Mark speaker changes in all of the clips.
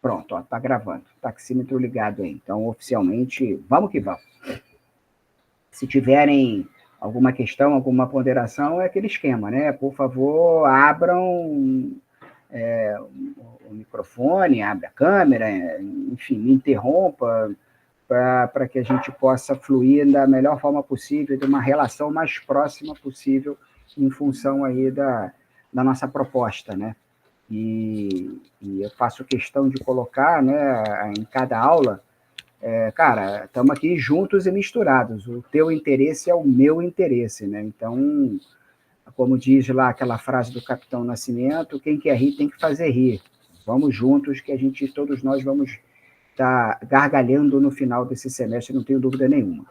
Speaker 1: Pronto, ó, tá gravando. Taxímetro ligado aí. Então, oficialmente, vamos que vamos. Se tiverem alguma questão, alguma ponderação, é aquele esquema, né? Por favor, abram o microfone, abra a câmera, enfim, me interrompa para que a gente possa fluir da melhor forma possível, de uma relação mais próxima possível em função aí da nossa proposta, né? E eu faço questão de colocar, né, em cada aula, cara, estamos aqui juntos e misturados. O teu interesse é o meu interesse, né? Então, como diz lá aquela frase do Capitão Nascimento, quem quer rir tem que fazer rir. Vamos juntos que todos nós vamos estar gargalhando no final desse semestre, não tenho dúvida nenhuma.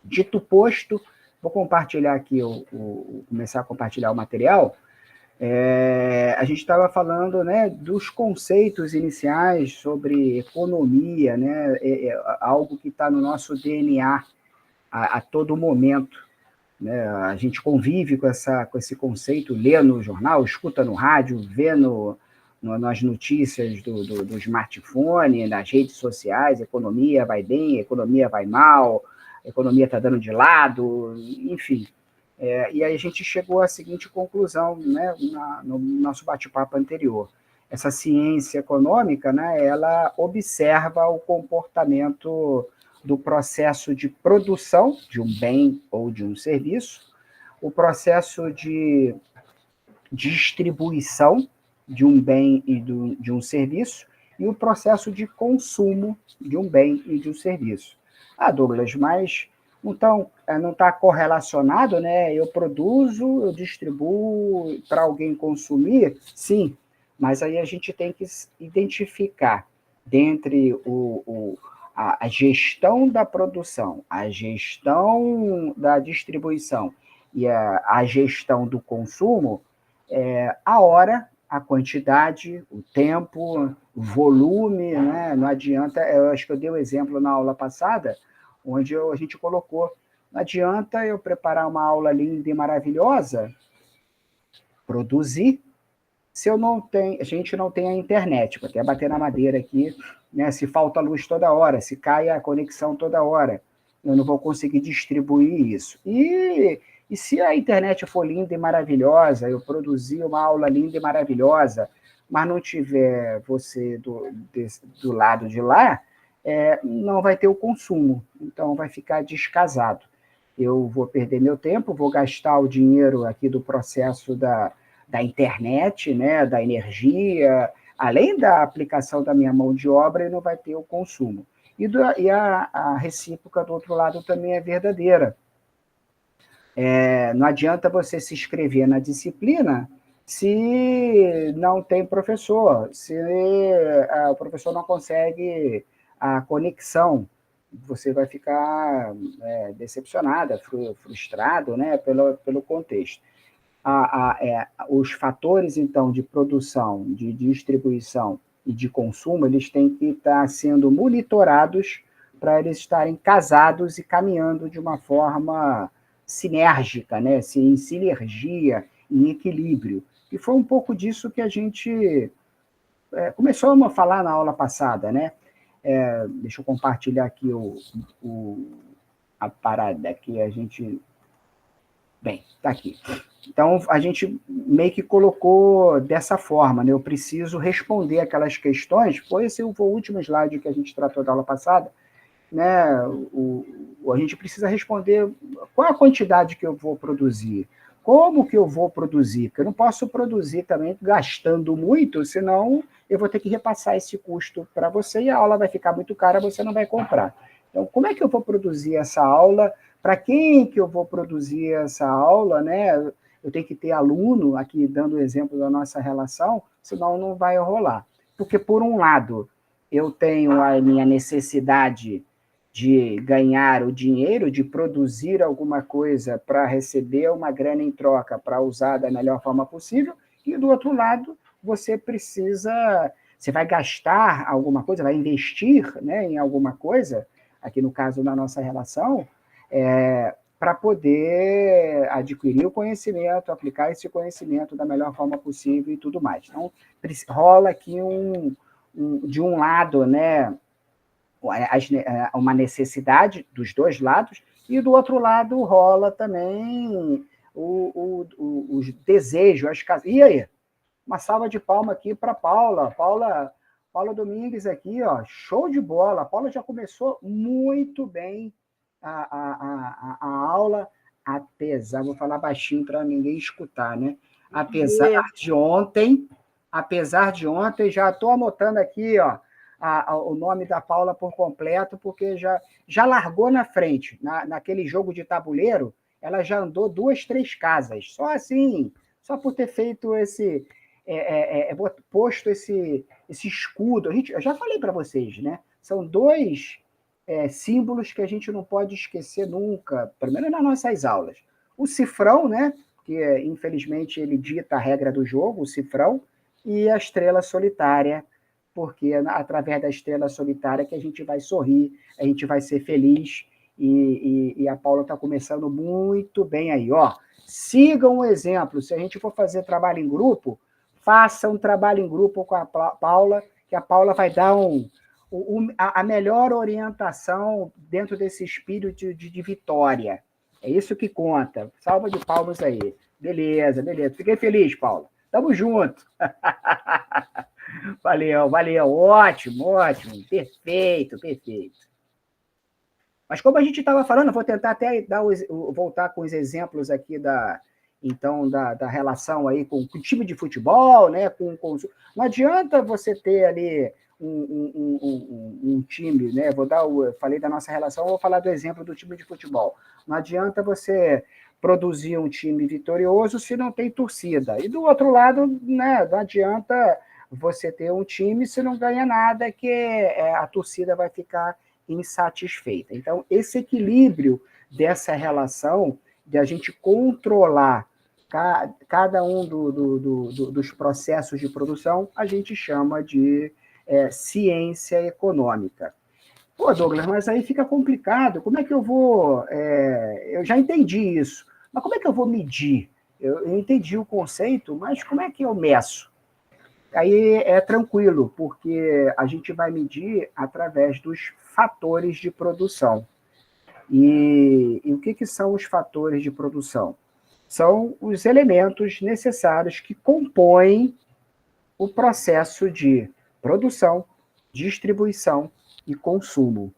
Speaker 1: Dito posto, vou compartilhar aqui, começar a compartilhar o material. A gente estava falando, né, dos conceitos iniciais sobre economia, né, algo que está no nosso DNA a todo momento. Né? A gente convive com esse conceito, lê no jornal, escuta no rádio, vê nas notícias do smartphone, nas redes sociais, economia vai bem, economia vai mal, economia está dando de lado, enfim. E aí a gente chegou à seguinte conclusão, né, no nosso bate-papo anterior. Essa ciência econômica, né, ela observa o comportamento do processo de produção de um bem ou de um serviço, o processo de distribuição de um bem e de um serviço e o processo de consumo de um bem e de um serviço. Douglas, mas então não está correlacionado, né? Eu produzo, eu distribuo para alguém consumir? Sim, mas aí a gente tem que identificar dentre a gestão da produção, a gestão da distribuição e a gestão do consumo, a hora, a quantidade, o tempo, o volume, né? Não adianta, eu acho que eu dei o exemplo na aula passada, onde a gente colocou, não adianta eu preparar uma aula linda e maravilhosa, produzir, se eu não tenho, a gente não tem a internet, vou até bater na madeira aqui, né? Se falta luz toda hora, se cai a conexão toda hora, eu não vou conseguir distribuir isso. E se a internet for linda e maravilhosa, eu produzir uma aula linda e maravilhosa, mas não tiver você do lado de lá, não vai ter o consumo, então vai ficar descasado. Eu vou perder meu tempo, vou gastar o dinheiro aqui do processo da internet, né, da energia, além da aplicação da minha mão de obra, e não vai ter o consumo. E a recíproca do outro lado também é verdadeira. Não adianta você se inscrever na disciplina se não tem professor, se o professor não consegue a conexão, você vai ficar decepcionada, frustrado, né, pelo contexto. Os fatores, então, de produção, de distribuição e de consumo, eles têm que estar sendo monitorados para eles estarem casados e caminhando de uma forma sinérgica, né? Em sinergia, em equilíbrio. E foi um pouco disso que a gente começou a falar na aula passada, né? Deixa eu compartilhar aqui a parada que a gente... Bem, está aqui. Então, a gente meio que colocou dessa forma, né? Eu preciso responder aquelas questões, esse foi o último slide que a gente tratou da aula passada, né? A gente precisa responder qual a quantidade que eu vou produzir, como que eu vou produzir, porque eu não posso produzir também gastando muito, senão eu vou ter que repassar esse custo para você e a aula vai ficar muito cara, você não vai comprar. Então, como é que eu vou produzir essa aula? Para quem que eu vou produzir essa aula, né? Eu tenho que ter aluno, aqui dando o exemplo da nossa relação, senão não vai rolar. Porque, por um lado, eu tenho a minha necessidade de ganhar o dinheiro, de produzir alguma coisa para receber uma grana em troca, para usar da melhor forma possível, e do outro lado, você vai gastar alguma coisa, vai investir, né, em alguma coisa, aqui no caso da nossa relação, para poder adquirir o conhecimento, aplicar esse conhecimento da melhor forma possível e tudo mais. Então, rola aqui de um lado, né, uma necessidade dos dois lados, e do outro lado rola também os desejos, as casas. E aí? Uma salva de palmas aqui para Paula. Paula Domingues aqui, ó, show de bola. A Paula já começou muito bem a aula, apesar, vou falar baixinho para ninguém escutar, né? Apesar de ontem, já estou anotando aqui, ó, o nome da Paula por completo, porque já largou na frente. Naquele jogo de tabuleiro, ela já andou 2, 3 casas. Só assim, só por ter feito posto esse escudo. Eu já falei para vocês, né? São dois símbolos que a gente não pode esquecer nunca, pelo menos nas nossas aulas. O cifrão, né? Que infelizmente ele dita a regra do jogo, o cifrão, e a estrela solitária, porque é através da estrela solitária que a gente vai sorrir, a gente vai ser feliz, e a Paula está começando muito bem aí. Ó, sigam o exemplo, se a gente for fazer trabalho em grupo, faça um trabalho em grupo com a Paula, que a Paula vai dar a melhor orientação dentro desse espírito de vitória. É isso que conta. Salva de palmas aí. Beleza. Fiquei feliz, Paula. Tamo junto. Valeu. Ótimo. Perfeito. Mas como a gente estava falando, eu vou tentar até voltar com os exemplos aqui da relação aí com o time de futebol, né? Não adianta você ter ali um time, né? Falei da nossa relação, vou falar do exemplo do time de futebol. Não adianta você produzir um time vitorioso se não tem torcida. E do outro lado, né? Não adianta você ter um time se não ganha nada, que a torcida vai ficar insatisfeita. Então, esse equilíbrio dessa relação, de a gente controlar cada um dos processos de produção, a gente chama de ciência econômica. Pô, Douglas, mas aí fica complicado. Como é que eu vou... eu já entendi isso, mas como é que eu vou medir? Eu entendi o conceito, mas como é que eu meço? Aí é tranquilo, porque a gente vai medir através dos fatores de produção. E o que são os fatores de produção? São os elementos necessários que compõem o processo de produção, distribuição e consumo.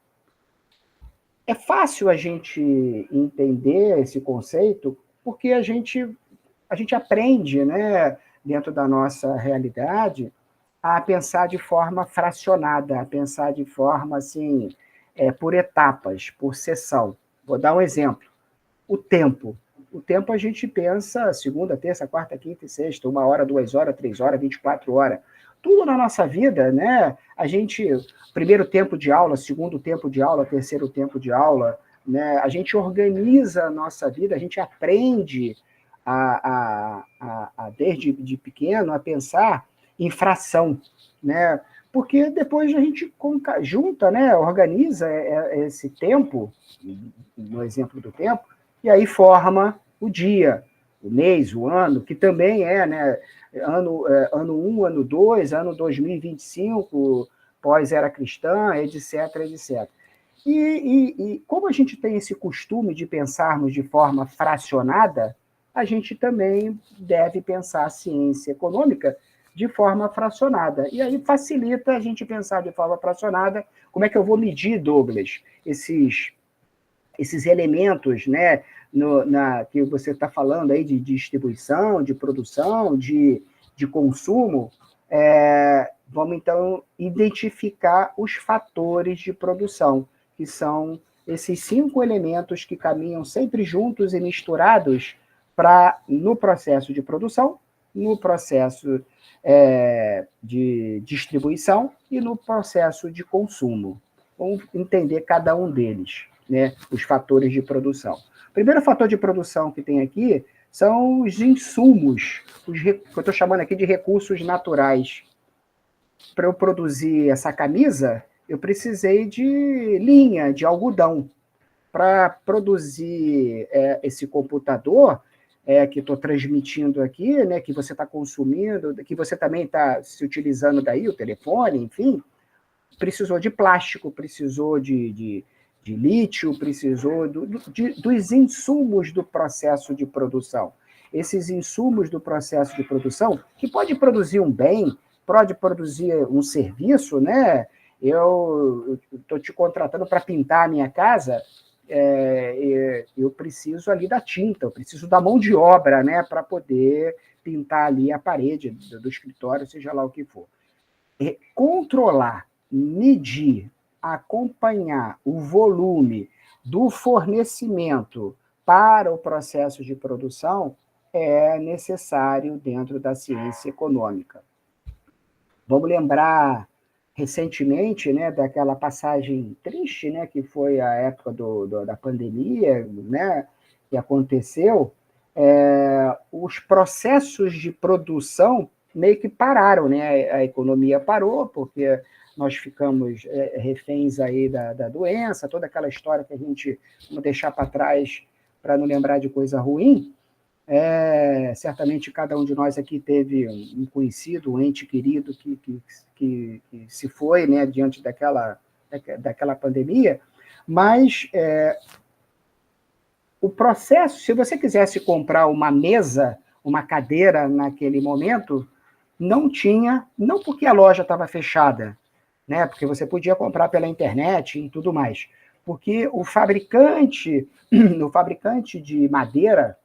Speaker 1: É fácil a gente entender esse conceito porque a gente aprende, né, dentro da nossa realidade, a pensar de forma fracionada, a pensar de forma assim, por etapas, por seção. Vou dar um exemplo. O tempo. O tempo a gente pensa segunda, terça, quarta, quinta e sexta, 1 hora, 2 horas, 3 horas, 24 horas. Tudo na nossa vida, né? A gente, primeiro tempo de aula, segundo tempo de aula, terceiro tempo de aula, né? A gente organiza a nossa vida, a gente aprende desde de pequeno a pensar em fração, né? Porque depois a gente junta, né? Organiza esse tempo, no exemplo do tempo, e aí forma o dia, o mês, o ano, que também né? Ano 1, ano 2, ano 2025, pós-era cristã, etc. E como a gente tem esse costume de pensarmos de forma fracionada, a gente também deve pensar a ciência econômica de forma fracionada. E aí facilita a gente pensar de forma fracionada. Como é que eu vou medir, Douglas, esses elementos, né, que você está falando aí de distribuição, de produção, de consumo? Vamos, então, identificar os fatores de produção, que são esses 5 elementos que caminham sempre juntos e misturados no processo de produção, no processo de distribuição e no processo de consumo. Vamos entender cada um deles, né? Os fatores de produção. O primeiro fator de produção que tem aqui são os insumos, que eu estou chamando aqui de recursos naturais. Para eu produzir essa camisa, eu precisei de linha, de algodão. Para produzir esse computador, que estou transmitindo aqui, né, que você está consumindo, que você também está se utilizando daí, o telefone, enfim, precisou de plástico, precisou de lítio, precisou dos insumos do processo de produção. Esses insumos do processo de produção, que pode produzir um bem, pode produzir um serviço, né? Eu estou te contratando para pintar a minha casa, eu preciso ali da tinta, eu preciso da mão de obra, né, para poder pintar ali a parede do escritório, seja lá o que for. Controlar, medir, acompanhar o volume do fornecimento para o processo de produção é necessário dentro da ciência econômica. Vamos lembrar recentemente, né, daquela passagem triste, né, que foi a época da pandemia, né, que aconteceu. Os processos de produção meio que pararam, né? A economia parou, porque nós ficamos reféns aí da doença, toda aquela história que a gente vamos deixar para trás para não lembrar de coisa ruim. Certamente cada um de nós aqui teve um conhecido, um ente querido que se foi, né, diante daquela pandemia, mas o processo, se você quisesse comprar uma mesa, uma cadeira naquele momento, não tinha, não porque a loja estava fechada, né, porque você podia comprar pela internet e tudo mais, porque o fabricante de madeira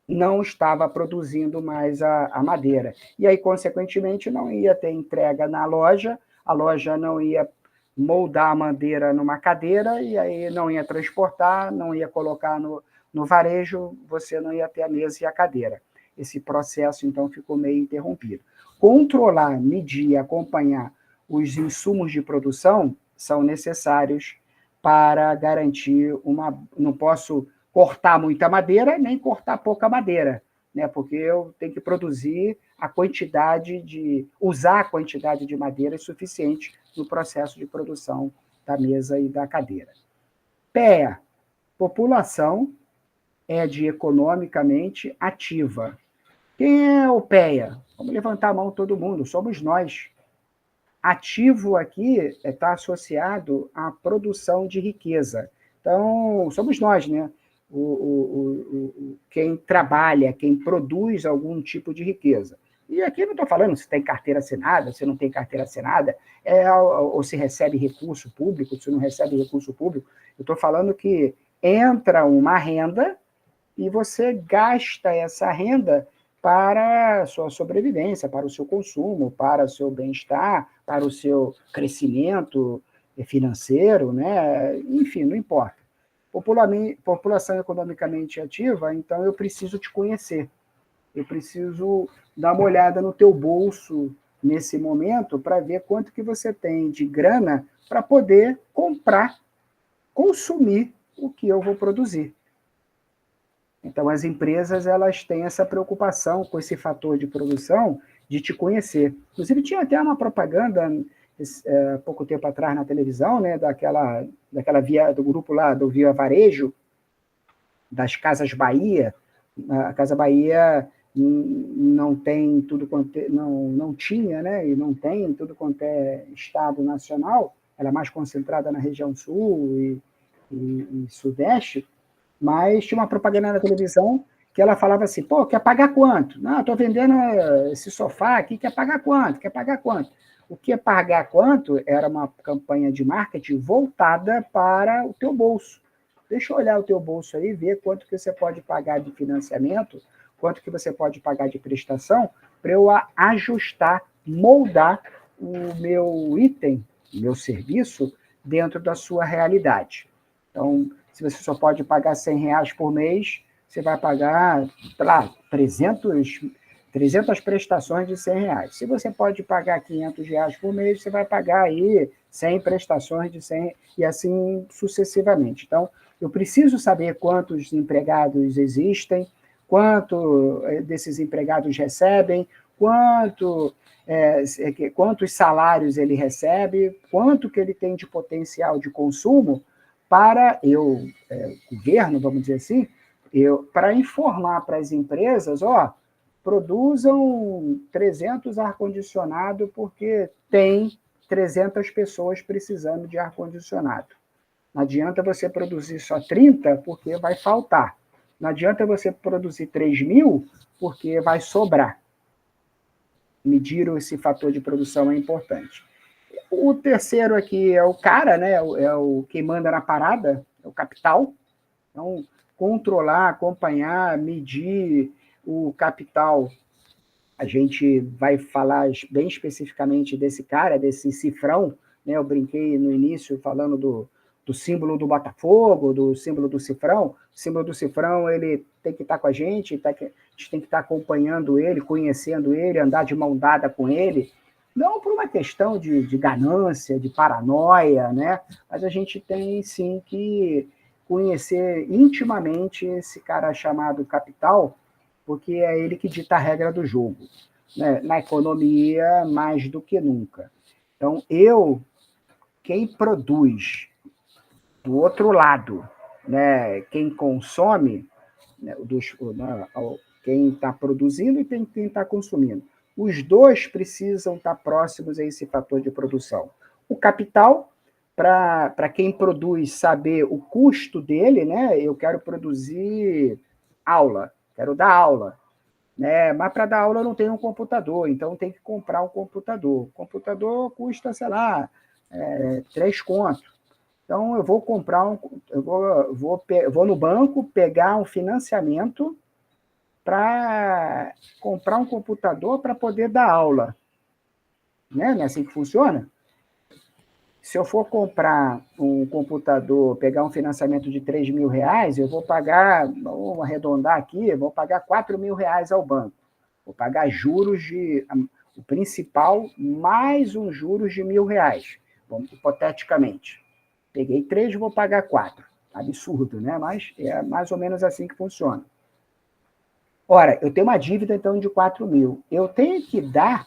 Speaker 1: não estava produzindo mais a madeira. E aí, consequentemente, não ia ter entrega na loja, a loja não ia moldar a madeira numa cadeira, e aí não ia transportar, não ia colocar no varejo, você não ia ter a mesa e a cadeira. Esse processo, então, ficou meio interrompido. Controlar, medir, acompanhar os insumos de produção são necessários para garantir uma... Não posso cortar muita madeira, nem cortar pouca madeira, né? Porque eu tenho que produzir usar a quantidade de madeira suficiente no processo de produção da mesa e da cadeira. PEA, população de economicamente ativa. Quem é o PEA? Vamos levantar a mão todo mundo, somos nós. Ativo aqui está associado à produção de riqueza. Então, somos nós, né? Quem trabalha, quem produz algum tipo de riqueza. E aqui não estou falando se tem carteira assinada, se não tem carteira assinada, ou se recebe recurso público, se não recebe recurso público. Eu estou falando que entra uma renda e você gasta essa renda para a sua sobrevivência, para o seu consumo, para o seu bem-estar, para o seu crescimento financeiro, né? Enfim, não importa. População economicamente ativa, então eu preciso te conhecer. Eu preciso dar uma olhada no teu bolso nesse momento para ver quanto que você tem de grana para poder comprar, consumir o que eu vou produzir. Então, as empresas elas têm essa preocupação com esse fator de produção de te conhecer. Inclusive, tinha até uma propaganda pouco tempo atrás na televisão, né, do grupo lá do Via Varejo, das Casas Bahia. A Casa Bahia não tem tudo quanto não tinha, né, e não tem tudo quanto é estado nacional. Ela é mais concentrada na região sul e sudeste. Mas tinha uma propaganda na televisão que ela falava assim, pô, quer pagar quanto? Não, estou vendendo esse sofá aqui, quer pagar quanto? Quer pagar quanto? O que é pagar quanto era uma campanha de marketing voltada para o teu bolso. Deixa eu olhar o teu bolso aí, ver quanto que você pode pagar de financiamento, quanto que você pode pagar de prestação, para eu ajustar, moldar o meu item, o meu serviço, dentro da sua realidade. Então, se você só pode pagar R$100 por mês, você vai pagar, sei lá, 300 prestações de R$100. Se você pode pagar R$500 por mês, você vai pagar aí 100 prestações de 100 e assim sucessivamente. Então, eu preciso saber quantos empregados existem, quanto desses empregados recebem, quantos salários ele recebe, quanto que ele tem de potencial de consumo, para governo, vamos dizer assim, para informar para as empresas, produzam 300 ar-condicionado porque tem 300 pessoas precisando de ar-condicionado. Não adianta você produzir só 30 porque vai faltar. Não adianta você produzir 3.000 porque vai sobrar. Medir esse fator de produção é importante. O terceiro aqui é o cara, né? É o que manda na parada, é o capital. Então, controlar, acompanhar, medir o capital. A gente vai falar bem especificamente desse cara, desse cifrão, né? Eu brinquei no início falando do símbolo do Botafogo, do símbolo do cifrão. O símbolo do cifrão, ele tem que estar com a gente tem que estar acompanhando ele, conhecendo ele, andar de mão dada com ele, não por uma questão de ganância, de paranoia, né? Mas a gente tem, sim, que conhecer intimamente esse cara chamado capital, porque é ele que dita a regra do jogo, né? Na economia, mais do que nunca. Então, quem produz do outro lado, né, quem consome, né, quem está produzindo e quem está consumindo. Os dois precisam estar próximos a esse fator de produção. O capital, para quem produz saber o custo dele, né? Eu quero produzir aula, quero dar aula, né? Mas para dar aula eu não tenho um computador, então tem que comprar um computador. O computador custa, sei lá, 3 contos. Então, eu vou comprar vou no banco pegar um financiamento para comprar um computador para poder dar aula. Né? Não é assim que funciona? Se eu for comprar um computador, pegar um financiamento de 3.000 reais, eu vou pagar, vamos arredondar aqui, vou pagar 4.000 reais ao banco. Vou pagar juros o principal mais um juros de 1.000 reais, hipoteticamente. Peguei 3, vou pagar 4. Absurdo, né? Mas é mais ou menos assim que funciona. Ora, eu tenho uma dívida, então, de 4.000. Eu tenho que dar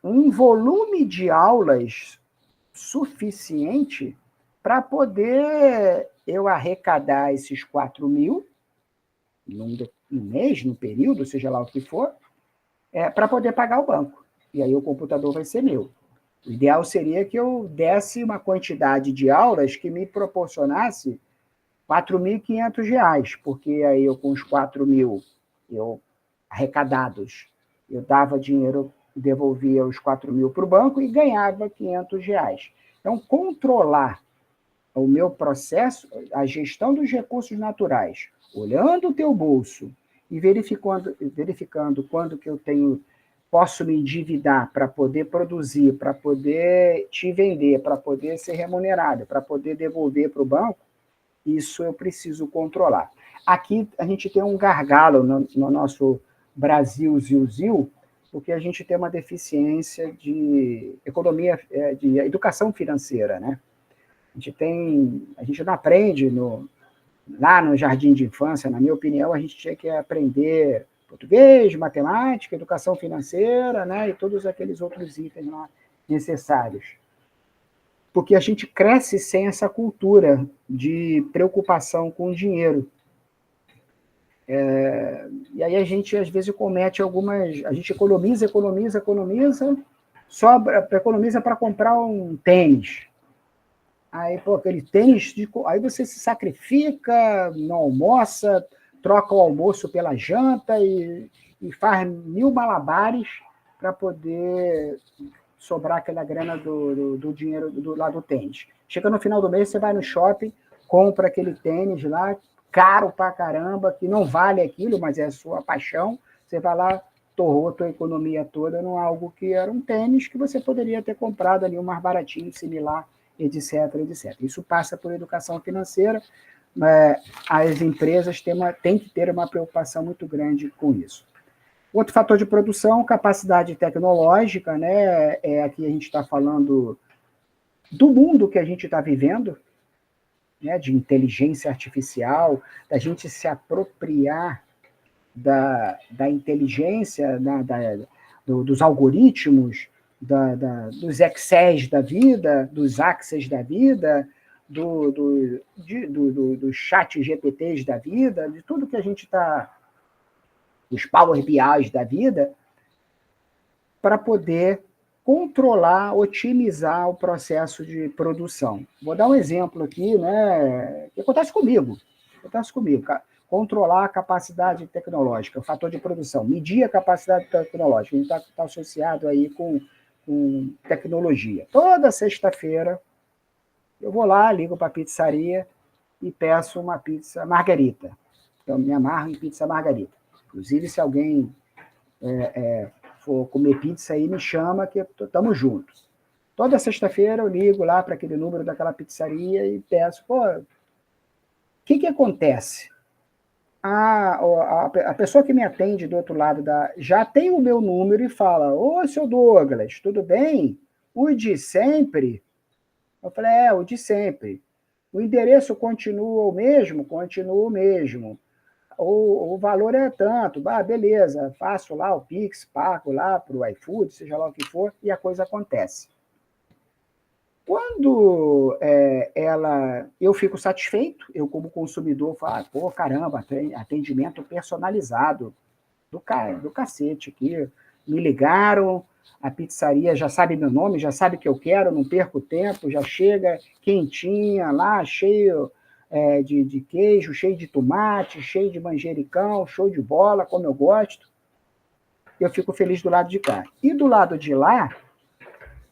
Speaker 1: um volume de aulas suficiente para poder eu arrecadar esses 4.000 num mês, no período, seja lá o que for, para poder pagar o banco. E aí o computador vai ser meu. O ideal seria que eu desse uma quantidade de aulas que me proporcionasse R$ 4.500, porque aí eu, com os 4.000 arrecadados, eu dava dinheiro, devolvia os 4.000 para o banco e ganhava R$ 500. Então, controlar o meu processo, a gestão dos recursos naturais, olhando o teu bolso e verificando quando que eu posso me endividar para poder produzir, para poder te vender, para poder ser remunerado, para poder devolver para o banco, isso eu preciso controlar. Aqui a gente tem um gargalo no nosso Brasil Zil, porque a gente tem uma deficiência de economia, de educação financeira, né? A gente não aprende lá no jardim de infância, na minha opinião, a gente tinha que aprender português, matemática, educação financeira, né, e todos aqueles outros itens lá necessários. Porque a gente cresce sem essa cultura de preocupação com o dinheiro. E aí a gente, às vezes, comete a gente economiza, economiza para comprar um tênis. Aí, aquele tênis, aí você se sacrifica, não almoça, troca o almoço pela janta e faz 1.000 malabares para poder sobrar aquela grana do dinheiro lá do tênis. Chega no final do mês, você vai no shopping, compra aquele tênis lá, caro pra caramba, que não vale aquilo, mas é a sua paixão. Você vai lá, torrou a tua economia toda num algo que era um tênis que você poderia ter comprado ali um mais baratinho, similar, etc, etc. Isso passa por educação financeira. As empresas têm que ter uma preocupação muito grande com isso. Outro fator de produção, capacidade tecnológica, né? Aqui a gente está falando do mundo que a gente está vivendo, né? De inteligência artificial, da gente se apropriar da inteligência, dos algoritmos, dos Excels da vida, dos Axes da vida, do chat GPTs da vida, de tudo que a gente está, os Power BIs da vida, para poder controlar, otimizar o processo de produção. Vou dar um exemplo aqui, né, que acontece comigo. Controlar a capacidade tecnológica, o fator de produção, medir a capacidade tecnológica. A gente está associado aí com tecnologia. Toda sexta-feira, eu vou lá, ligo para a pizzaria e peço uma pizza margarita. Eu me amarro em pizza margarita. Inclusive, se alguém for comer pizza aí, me chama que estamos juntos. Toda sexta-feira eu ligo lá para aquele número daquela pizzaria e peço, o que acontece? A pessoa que me atende do outro lado já tem o meu número e fala, ô, seu Douglas, tudo bem? O de sempre? Eu falei, o de sempre. O endereço continua o mesmo? Continua o mesmo. O valor é tanto, beleza, faço lá o Pix, pago lá para o iFood, seja lá o que for, e a coisa acontece. Quando eu fico satisfeito, eu como consumidor falo, caramba, atendimento personalizado do cacete aqui, me ligaram, a pizzaria já sabe meu nome, já sabe o que eu quero, não perco tempo, já chega quentinha lá, cheio de queijo, cheio de tomate, cheio de manjericão, show de bola, como eu gosto. Eu fico feliz do lado de cá. E do lado de lá,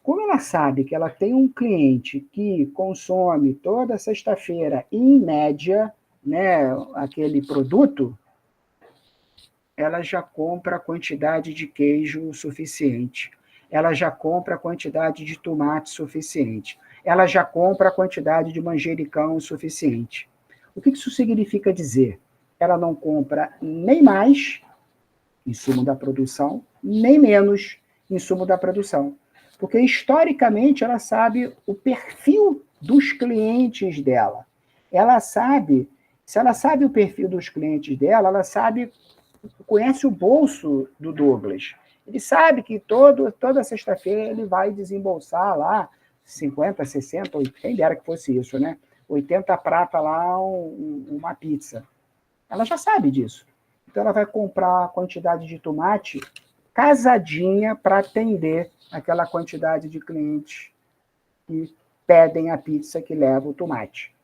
Speaker 1: como ela sabe que ela tem um cliente que consome toda sexta-feira, em média, né, aquele produto, ela já compra a quantidade de queijo suficiente. Ela já compra a quantidade de tomate suficiente. Ela já compra a quantidade de manjericão suficiente. O que isso significa dizer? Ela não compra nem mais insumo da produção, nem menos insumo da produção. Porque, historicamente, ela sabe o perfil dos clientes dela. Ela sabe, se ela sabe o perfil dos clientes dela, ela conhece o bolso do Douglas. Ele sabe que toda sexta-feira ele vai desembolsar lá 50, 60, 80, quem dera que fosse isso, né? 80 prata lá, uma pizza. Ela já sabe disso. Então, ela vai comprar a quantidade de tomate casadinha para atender aquela quantidade de clientes que pedem a pizza que leva o tomate.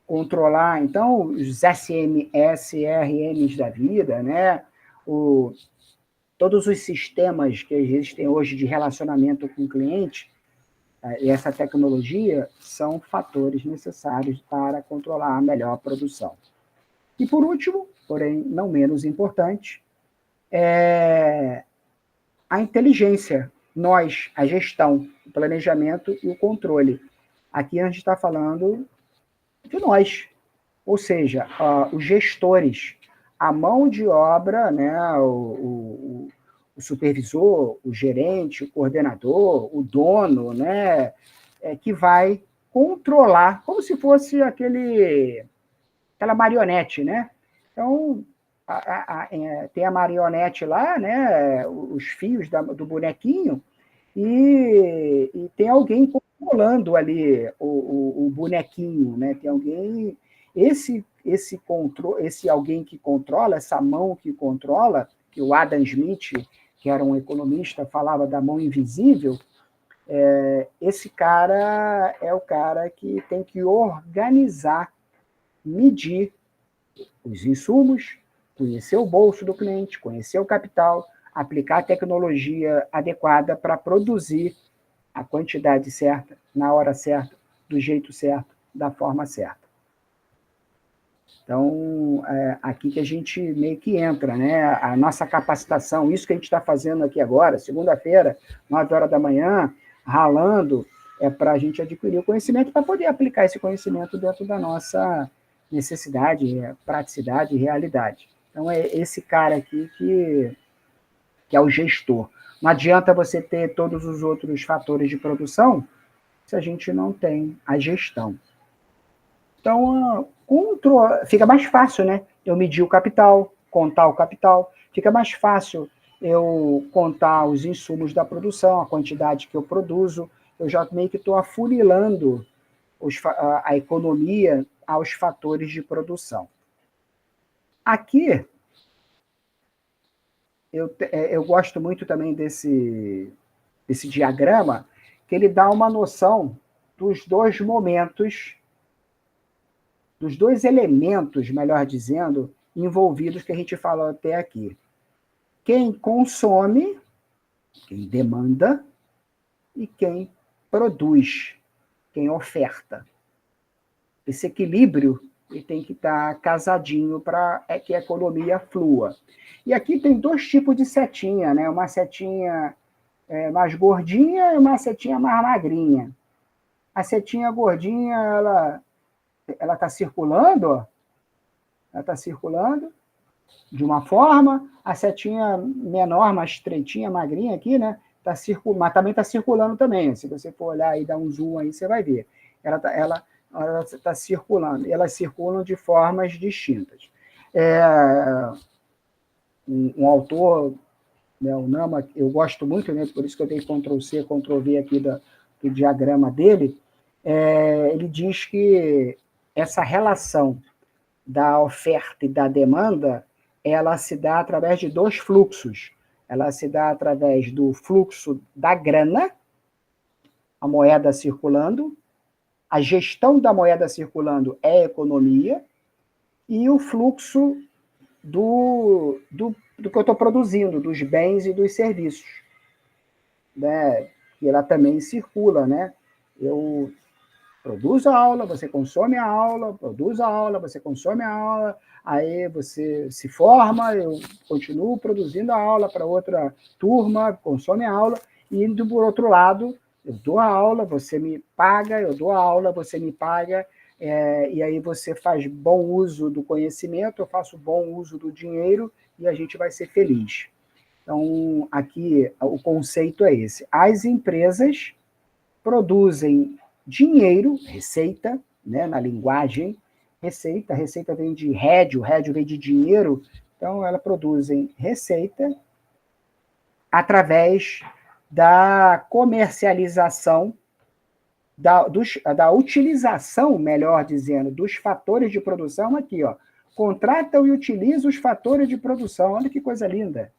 Speaker 1: Controlar, então, os SMS, RMs da vida, né? Todos os sistemas que existem hoje de relacionamento com o cliente, e essa tecnologia são fatores necessários para controlar a melhor produção. E, por último, porém não menos importante, a inteligência, a gestão, o planejamento e o controle. Aqui a gente está falando de nós, ou seja, os gestores, a mão de obra, né, o supervisor, o gerente, o coordenador, o dono, né, que vai controlar, como se fosse aquela marionete, né? Então, tem a marionete lá, né, os fios do bonequinho, e tem alguém controlando ali o bonequinho, né? Tem alguém, esse alguém que controla, essa mão que controla, que o Adam Smith, que era um economista, falava da mão invisível, esse cara é o cara que tem que organizar, medir os insumos, conhecer o bolso do cliente, conhecer o capital, aplicar a tecnologia adequada para produzir a quantidade certa, na hora certa, do jeito certo, da forma certa. Então, aqui que a gente meio que entra, né? A nossa capacitação, isso que a gente está fazendo aqui agora, segunda-feira, 9 horas da manhã, ralando, para a gente adquirir o conhecimento, para poder aplicar esse conhecimento dentro da nossa necessidade, praticidade e realidade. Então, é esse cara aqui que é o gestor. Não adianta você ter todos os outros fatores de produção se a gente não tem a gestão. Então, fica mais fácil, né? Eu medir o capital, contar o capital, fica mais fácil eu contar os insumos da produção, a quantidade que eu produzo, eu já meio que estou afunilando a economia aos fatores de produção. Aqui, eu gosto muito também desse diagrama, que ele dá uma noção dos dois momentos, dos dois elementos, melhor dizendo, envolvidos que a gente falou até aqui. Quem consome, quem demanda, e quem produz, quem oferta. Esse equilíbrio ele tem que estar casadinho para que a economia flua. E aqui tem dois tipos de setinha, né? Uma setinha mais gordinha e uma setinha mais magrinha. A setinha gordinha, ela está circulando, ó. Ela está circulando de uma forma, a setinha menor, mais estreitinha, magrinha aqui, né? Mas também está circulando também. Se você for olhar e dar um zoom aí, você vai ver. Ela está circulando. Elas circulam de formas distintas. Um autor, né, o Nama, eu gosto muito, né, por isso que eu dei Ctrl+C, Ctrl+V aqui do diagrama dele, ele diz que essa relação da oferta e da demanda, ela se dá através de dois fluxos. Ela se dá através do fluxo da grana, a moeda circulando, a gestão da moeda circulando é economia, e o fluxo do que eu estou produzindo, dos bens e dos serviços, né? E ela também circula, né? Eu produzo a aula, você consome a aula, produz a aula, você consome a aula, aí você se forma, eu continuo produzindo a aula para outra turma, consome a aula, e indo por outro lado, eu dou a aula, você me paga, eu dou a aula, você me paga, e aí você faz bom uso do conhecimento, eu faço bom uso do dinheiro, e a gente vai ser feliz. Então, aqui, o conceito é esse. As empresas produzem dinheiro, receita, né, na linguagem, receita vem de rédio vem de dinheiro, então elas produzem receita através da comercialização, da utilização, melhor dizendo, dos fatores de produção aqui, ó. Contratam e utilizam os fatores de produção. Olha que coisa linda.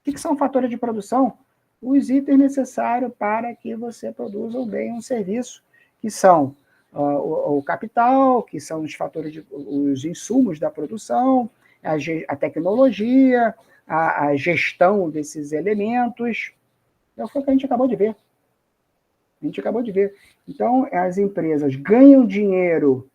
Speaker 1: O que são fatores de produção? Os itens necessários para que você produza um bem, um serviço, que são o capital, que são os fatores, os insumos da produção, a tecnologia, a gestão desses elementos. É o que a gente acabou de ver. Então, as empresas ganham dinheiro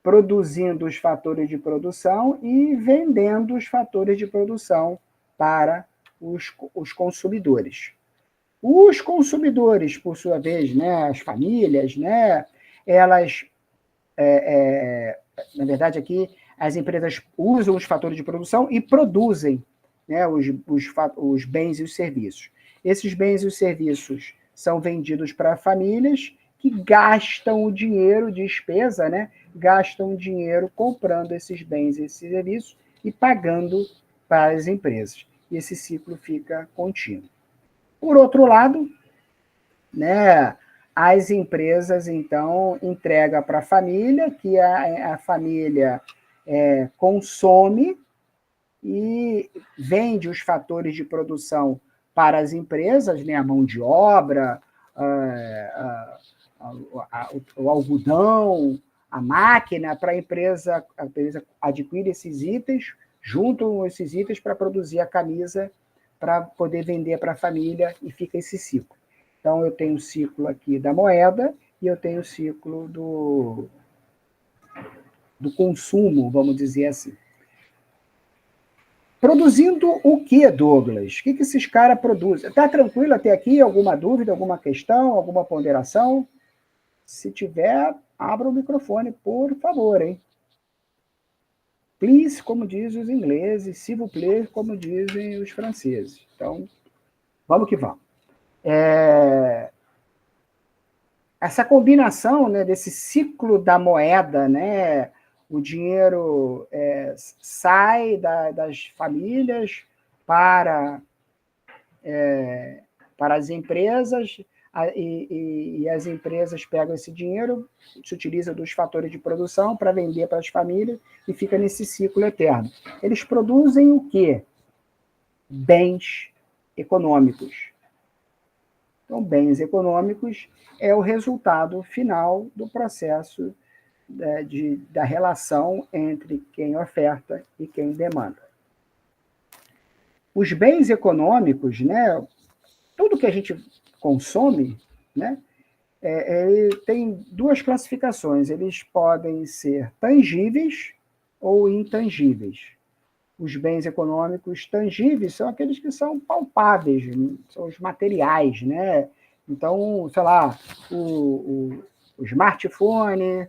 Speaker 1: produzindo os fatores de produção e vendendo os fatores de produção para os consumidores. Os consumidores, por sua vez, né, as famílias, né, elas, na verdade, aqui, as empresas usam os fatores de produção e produzem, né, os bens e os serviços. Esses bens e os serviços são vendidos para famílias que gastam o dinheiro, despesa, né, gastam o dinheiro comprando esses bens e esses serviços e pagando para as empresas. E esse ciclo fica contínuo. Por outro lado, né, as empresas, então, entregam para a família, que a família consome e vende os fatores de produção para as empresas, né, a mão de obra, o algodão, a máquina, para a empresa adquire esses itens, juntam esses itens para produzir a camisa, para poder vender para a família, e fica esse ciclo. Então, eu tenho o ciclo aqui da moeda e eu tenho o ciclo do consumo, vamos dizer assim. Produzindo o que, Douglas? O que esses caras produzem? Está tranquilo até aqui? Alguma dúvida, alguma questão, alguma ponderação? Se tiver, abra o microfone, por favor, hein? Please, como dizem os ingleses, s'il vous plaît, como dizem os franceses. Então, vamos que vamos. Essa combinação, né, desse ciclo da moeda, né, o dinheiro sai das famílias para as empresas, e as empresas pegam esse dinheiro, se utiliza dos fatores de produção para vender para as famílias e fica nesse ciclo eterno. Eles produzem o quê? Bens econômicos. Então, bens econômicos é o resultado final do processo da relação entre quem oferta e quem demanda. Os bens econômicos, né, tudo que a gente consome, né, tem duas classificações. Eles podem ser tangíveis ou intangíveis. Os bens econômicos tangíveis são aqueles que são palpáveis, são os materiais, né? Então, sei lá, o smartphone,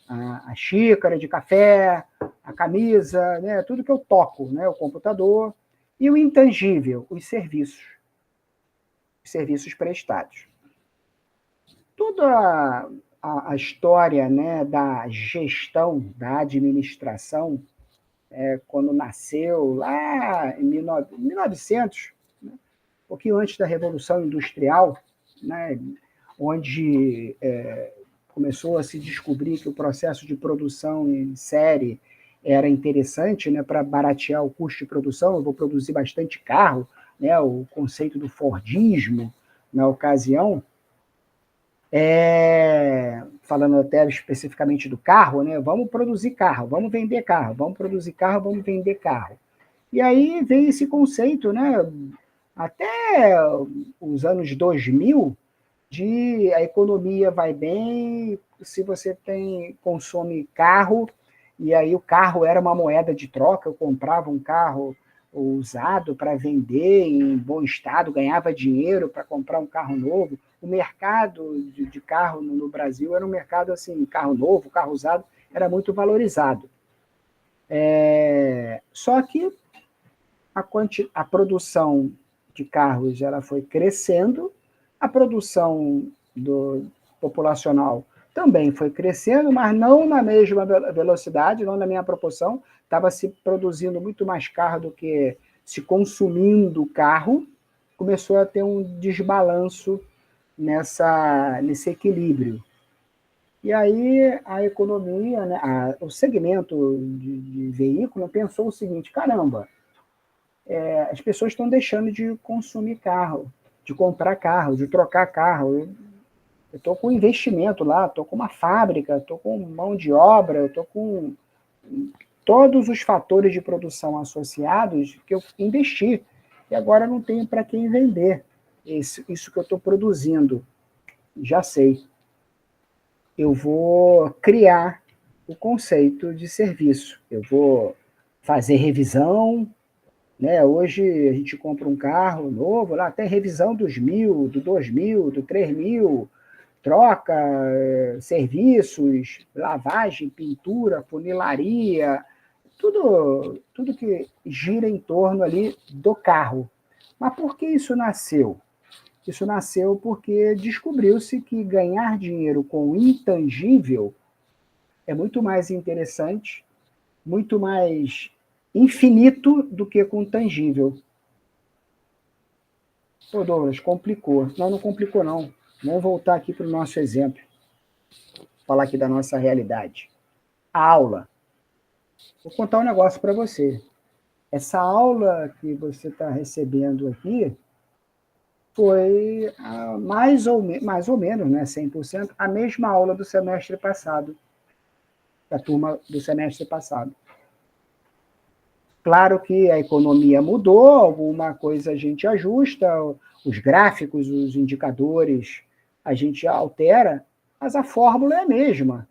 Speaker 1: a xícara de café, a camisa, né? Tudo que eu toco, né? O computador. E o intangível, os serviços prestados. Toda a história, né, da gestão, da administração, quando nasceu lá em 1900, né, um pouquinho antes da Revolução Industrial, né, onde começou a se descobrir que o processo de produção em série era interessante, né, para baratear o custo de produção. Eu vou produzir bastante carro, né, o conceito do Fordismo na ocasião. Falando até especificamente do carro, né? Vamos produzir carro, vamos vender carro, vamos produzir carro, vamos vender carro. E aí vem esse conceito, né? Até os anos 2000, de a economia vai bem se você consome carro, e aí o carro era uma moeda de troca. Eu comprava um carro usado para vender em bom estado, ganhava dinheiro para comprar um carro novo. O mercado de carro no Brasil era um mercado assim, carro novo, carro usado, era muito valorizado. Só que a produção de carros ela foi crescendo, a produção populacional também foi crescendo, mas não na mesma velocidade, não na mesma proporção. Estava se produzindo muito mais carro do que se consumindo carro. Começou a ter um desbalanço nesse equilíbrio. E aí a economia, né, o segmento de veículo pensou o seguinte: caramba, as pessoas estão deixando de consumir carro, de comprar carro, de trocar carro. Eu estou com investimento lá, estou com uma fábrica, estou com mão de obra, eu estou com todos os fatores de produção associados que eu investi. E agora não tenho para quem vender isso que eu estou produzindo. Já sei. Eu vou criar o conceito de serviço. Eu vou fazer revisão, né? Hoje a gente compra um carro novo, lá tem revisão dos 1.000, do 2.000, do 3.000, troca, serviços, lavagem, pintura, funilaria, tudo que gira em torno ali do carro. Mas por que isso nasceu? Isso nasceu porque descobriu-se que ganhar dinheiro com o intangível é muito mais interessante, muito mais infinito do que com o tangível. Pô, Douglas, complicou. Não complicou, não. Vamos voltar aqui para o nosso exemplo. Falar aqui da nossa realidade. A aula. Vou contar um negócio para você. Essa aula que você está recebendo aqui foi mais ou menos, né, 100%, a mesma aula do semestre passado, da turma do semestre passado. Claro que a economia mudou, alguma coisa a gente ajusta, os gráficos, os indicadores, a gente altera, mas a fórmula é a mesma.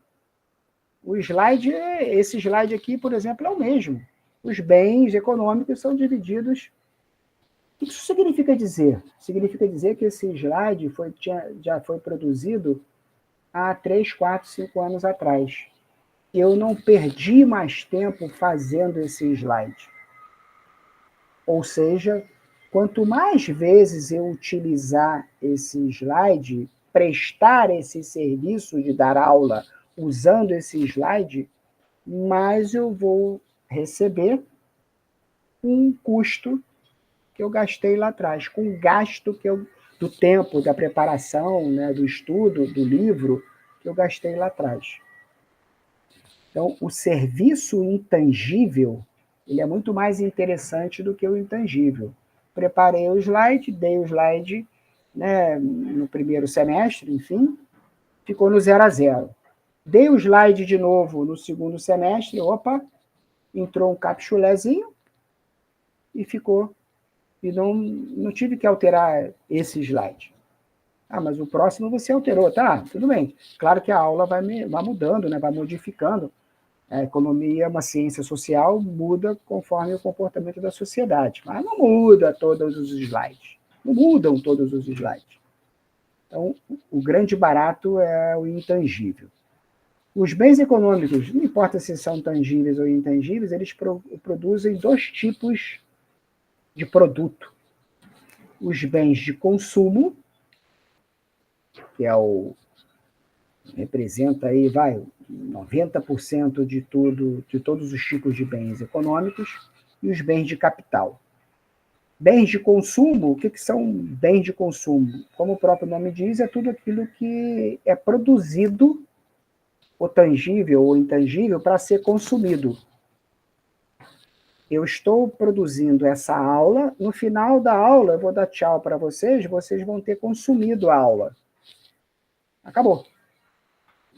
Speaker 1: Esse slide aqui, por exemplo, é o mesmo. Os bens econômicos são divididos. O que isso significa dizer? Significa dizer que esse slide já foi produzido há 3, 4, 5 anos atrás. Eu não perdi mais tempo fazendo esse slide. Ou seja, quanto mais vezes eu utilizar esse slide, prestar esse serviço de dar aula usando esse slide, mais eu vou receber um custo que eu gastei lá atrás, com o gasto que eu do tempo, da preparação, né, do estudo, do livro, que eu gastei lá atrás. Então, o serviço intangível, ele é muito mais interessante do que o intangível. Preparei o slide, dei o slide, né, no primeiro semestre, enfim, ficou no 0 a 0. Dei o slide de novo no segundo semestre, opa, entrou um capchulezinho e ficou. E não tive que alterar esse slide. Ah, mas o próximo você alterou, tá? Tudo bem. Claro que a aula vai mudando, né? Vai modificando. A economia é uma ciência social, muda conforme o comportamento da sociedade. Mas não muda todos os slides. Não mudam todos os slides. Então, o grande barato é o intangível. Os bens econômicos, não importa se são tangíveis ou intangíveis, eles produzem dois tipos de produto. Os bens de consumo, que representa aí, 90% de todos os tipos de bens econômicos, e os bens de capital. Bens de consumo, o que são bens de consumo? Como o próprio nome diz, é tudo aquilo que é produzido, ou tangível ou intangível, para ser consumido. Eu estou produzindo essa aula, no final da aula eu vou dar tchau para vocês vão ter consumido a aula. Acabou.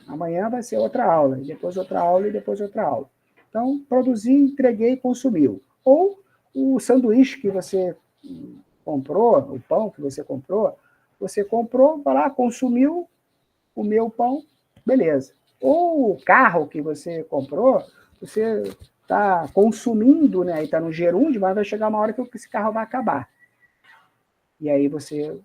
Speaker 1: Amanhã vai ser outra aula, e depois outra aula, e depois outra aula. Então, produzi, entreguei, consumiu. Ou o sanduíche que você comprou, o pão que você comprou, vai lá, consumiu, comeu o pão, beleza. Ou o carro que você comprou, você está consumindo, né? E está no gerúndio, mas vai chegar uma hora que esse carro vai acabar. E aí você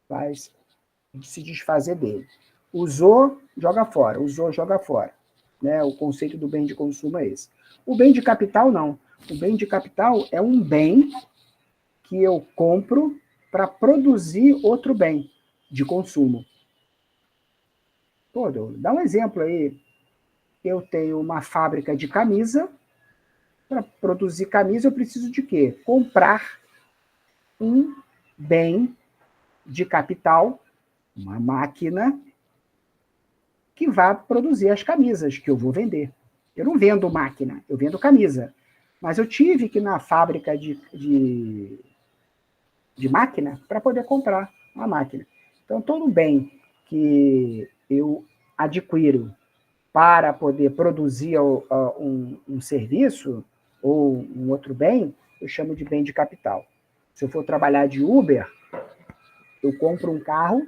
Speaker 1: vai se desfazer dele. Usou, joga fora. Usou, joga fora. Né? O conceito do bem de consumo é esse. O bem de capital, não. O bem de capital é um bem que eu compro para produzir outro bem de consumo. Pô, dá um exemplo aí. Eu tenho uma fábrica de camisa. Para produzir camisa, eu preciso de quê? Comprar um bem de capital, uma máquina, que vai produzir as camisas que eu vou vender. Eu não vendo máquina, eu vendo camisa. Mas eu tive que ir na fábrica de máquina para poder comprar uma máquina. Então, todo bem que eu adquiro para poder produzir um serviço ou um outro bem, eu chamo de bem de capital. Se eu for trabalhar de Uber, eu compro um carro,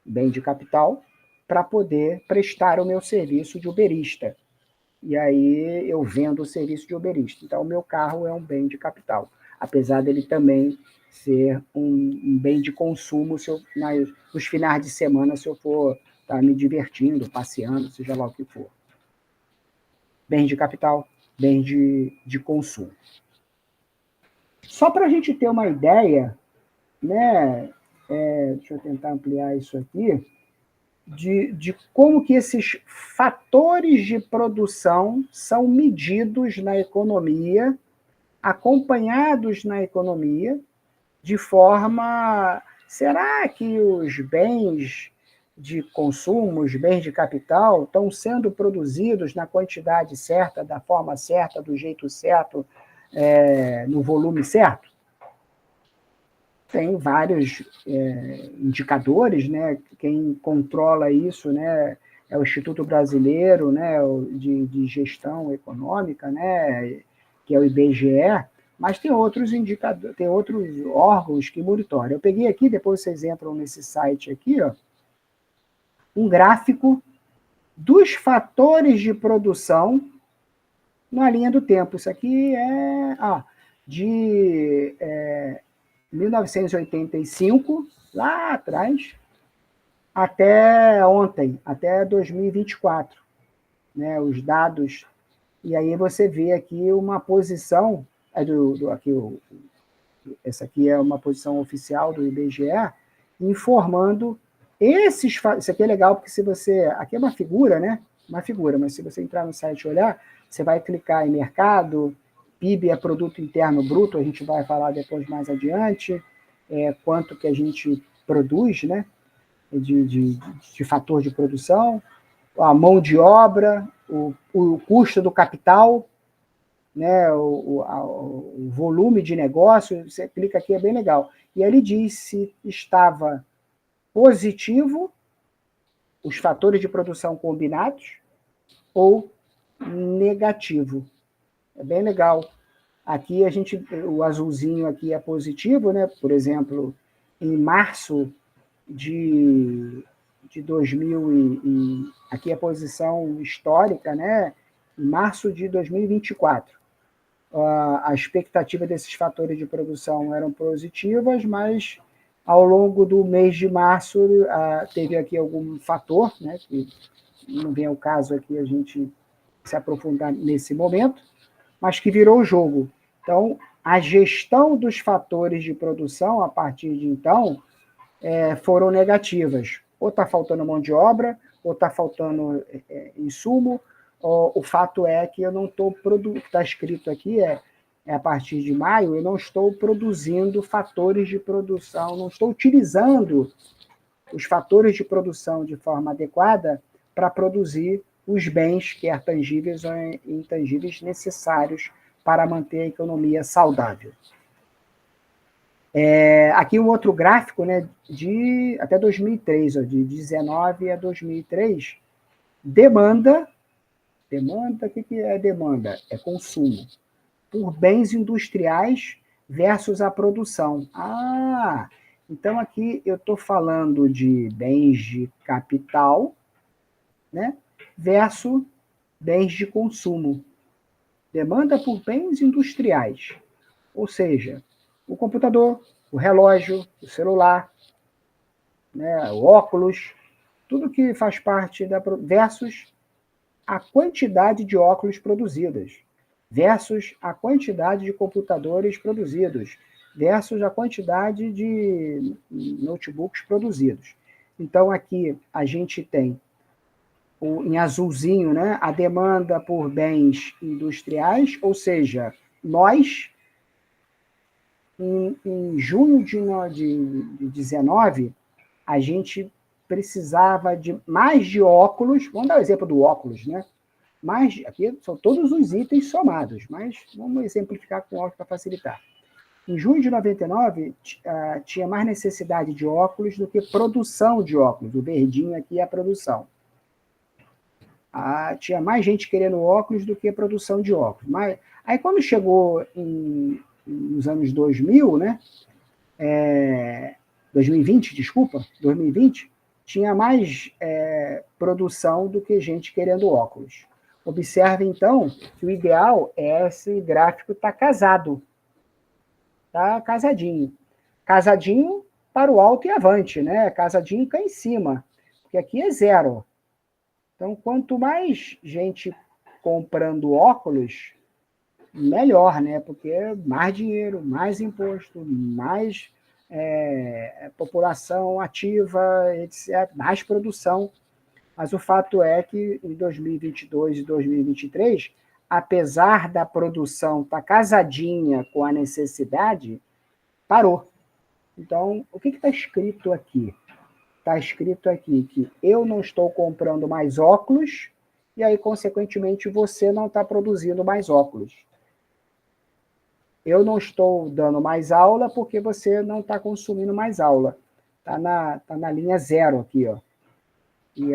Speaker 1: bem de capital, para poder prestar o meu serviço de uberista. E aí eu vendo o serviço de uberista. Então, o meu carro é um bem de capital, apesar dele também ser um bem de consumo se eu, nos finais de semana, se eu for estar me divertindo, passeando, seja lá o que for. Bens de capital, bens de consumo. Só para a gente ter uma ideia, né, deixa eu tentar ampliar isso aqui, de como que esses fatores de produção são medidos na economia, acompanhados na economia, de forma... Será que os bens de consumo, os bens de capital, estão sendo produzidos na quantidade certa, da forma certa, do jeito certo, no volume certo? Tem vários indicadores, né? Quem controla isso, né, é o Instituto Brasileiro, né, de Gestão Econômica, né, que é o IBGE, mas tem outros indicadores, tem outros órgãos que monitoram. Eu peguei aqui, depois vocês entram nesse site aqui, ó, um gráfico dos fatores de produção na linha do tempo. Isso aqui é de 1985, lá atrás, até ontem, até 2024, né, os dados. E aí você vê aqui uma posição, essa aqui é uma posição oficial do IBGE, informando esses... Isso aqui é legal, porque se você... Aqui é uma figura, né? Uma figura, mas se você entrar no site e olhar, você vai clicar em mercado, PIB é Produto Interno Bruto, a gente vai falar depois mais adiante, quanto que a gente produz, né? De fator de produção, a mão de obra, o custo do capital, né? O volume de negócio, você clica aqui, é bem legal. E ele diz se estava positivo, os fatores de produção combinados, ou negativo. É bem legal. Aqui o azulzinho aqui é positivo, né? Por exemplo, em março de 2000 aqui é a posição histórica, né? Em março de 2024. A expectativa desses fatores de produção eram positivas, mas ao longo do mês de março teve aqui algum fator, né? Que não vem ao caso aqui a gente se aprofundar nesse momento, mas que virou o jogo. Então, a gestão dos fatores de produção, a partir de então, foram negativas. Ou está faltando mão de obra, ou está faltando insumo, ou, o fato é que eu não estou produzindo, o que está escrito aqui a partir de maio, eu não estou produzindo fatores de produção, não estou utilizando os fatores de produção de forma adequada para produzir os bens, quer tangíveis ou intangíveis, necessários para manter a economia saudável. Aqui um outro gráfico, né, de até 2003, ó, de 19 a 2003, demanda, o que é demanda? É consumo, por bens industriais versus a produção. Então aqui eu estou falando de bens de capital, né, versus bens de consumo. Demanda por bens industriais, ou seja, o computador, o relógio, o celular, né, o óculos, tudo que faz parte versus a quantidade de óculos produzidas, versus a quantidade de computadores produzidos, versus a quantidade de notebooks produzidos. Então, aqui a gente tem, em azulzinho, né, a demanda por bens industriais, ou seja, nós, em junho de 19, a gente precisava de mais de óculos, vamos dar o exemplo do óculos, né? Mas aqui são todos os itens somados, mas vamos exemplificar com óculos para facilitar. Em junho de 99, tinha mais necessidade de óculos do que produção de óculos. O verdinho aqui é a produção. Tinha mais gente querendo óculos do que produção de óculos. Mas, aí quando chegou nos anos 2000, né? 2020, desculpa, 2020, tinha mais produção do que gente querendo óculos. Observe, então, que o ideal é esse gráfico estar casado. Está casadinho. Casadinho para o alto e avante, né? Casadinho cá em cima. Porque aqui é zero. Então, quanto mais gente comprando óculos, melhor, né? Porque mais dinheiro, mais imposto, mais população ativa, etc., mais produção. Mas o fato é que em 2022 e 2023, apesar da produção estar casadinha com a necessidade, parou. Então, o que está escrito aqui? Está escrito aqui que eu não estou comprando mais óculos e aí, consequentemente, você não está produzindo mais óculos. Eu não estou dando mais aula porque você não está consumindo mais aula. Está na linha zero aqui, ó. E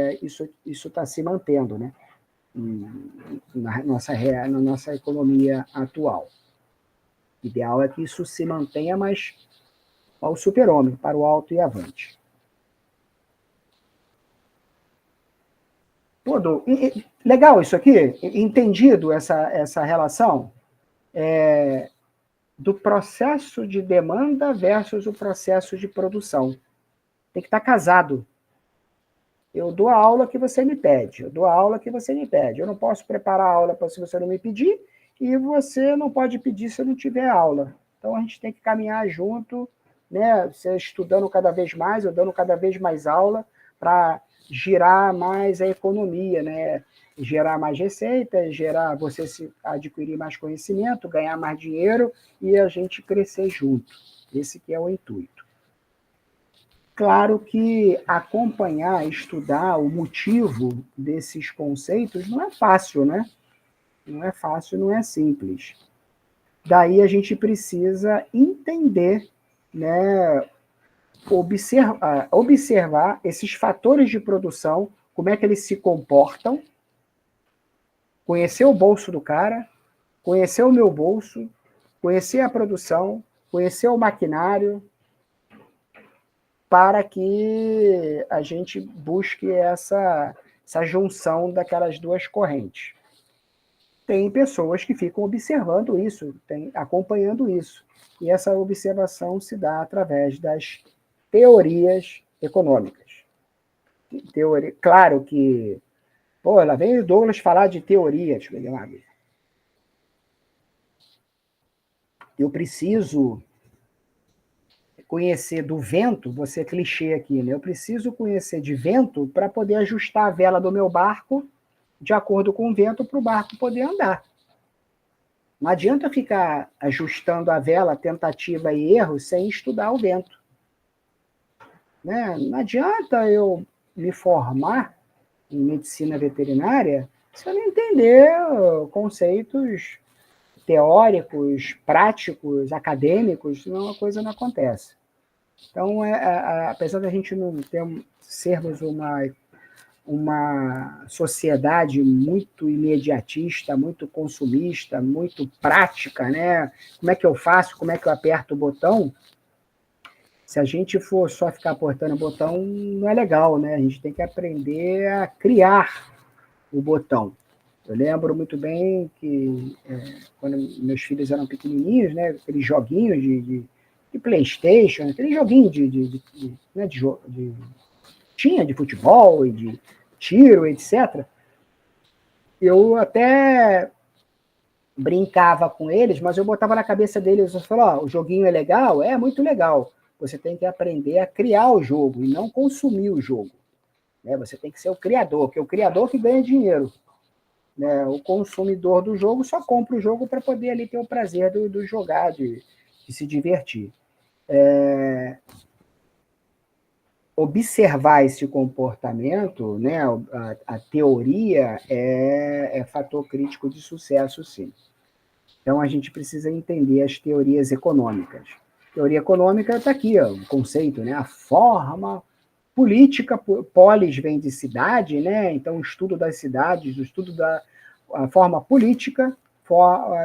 Speaker 1: isso está se mantendo, né? Na nossa economia atual. O ideal é que isso se mantenha, mas ao super-homem, para o alto e avante. Legal isso aqui? Entendido essa relação? Do processo de demanda versus o processo de produção. Tem que estar casado. Eu dou a aula que você me pede, eu dou a aula que você me pede. Eu não posso preparar a aula se você não me pedir, e você não pode pedir se eu não tiver aula. Então, a gente tem que caminhar junto, né? Você estudando cada vez mais, eu dando cada vez mais aula, para girar mais a economia, né? Gerar mais receitas, você adquirir mais conhecimento, ganhar mais dinheiro e a gente crescer junto. Esse que é o intuito. Claro que acompanhar, estudar o motivo desses conceitos não é fácil, né? Não é fácil, não é simples. Daí a gente precisa entender, né, observar esses fatores de produção, como é que eles se comportam, conhecer o bolso do cara, conhecer o meu bolso, conhecer a produção, conhecer o maquinário, para que a gente busque essa junção daquelas duas correntes. Tem pessoas que ficam observando isso, acompanhando isso. E essa observação se dá através das teorias econômicas. Claro que... Pô, lá vem o Douglas falar de teoria. Deixa eu pegar uma água. Eu preciso conhecer do vento, vou ser clichê aqui, né? Eu preciso conhecer de vento para poder ajustar a vela do meu barco de acordo com o vento para o barco poder andar. Não adianta ficar ajustando a vela, tentativa e erro, sem estudar o vento. Né? Não adianta eu me formar em medicina veterinária se eu não entender conceitos teóricos, práticos, acadêmicos, senão a coisa não acontece. Então, apesar da gente não sermos uma sociedade muito imediatista, muito consumista, muito prática, né? Como é que eu faço, como é que eu aperto o botão? Se a gente for só ficar apertando o botão, não é legal, né? A gente tem que aprender a criar o botão. Eu lembro muito bem que quando meus filhos eram pequenininhos, né, aqueles joguinhos de PlayStation, aquele joguinho né, tinha de futebol e de tiro, etc. Eu até brincava com eles, mas eu botava na cabeça deles, eu falava, o joguinho é legal? É muito legal. Você tem que aprender a criar o jogo e não consumir o jogo. Né? Você tem que ser o criador, que é o criador que ganha dinheiro. Né? O consumidor do jogo só compra o jogo para poder ali ter o prazer do jogar, de se divertir. Observar esse comportamento, né, a teoria é fator crítico de sucesso, sim. Então, a gente precisa entender as teorias econômicas. Teoria econômica está aqui, ó, o conceito, né, a forma política, polis vem de cidade, né, então o estudo das cidades, o estudo da a forma política,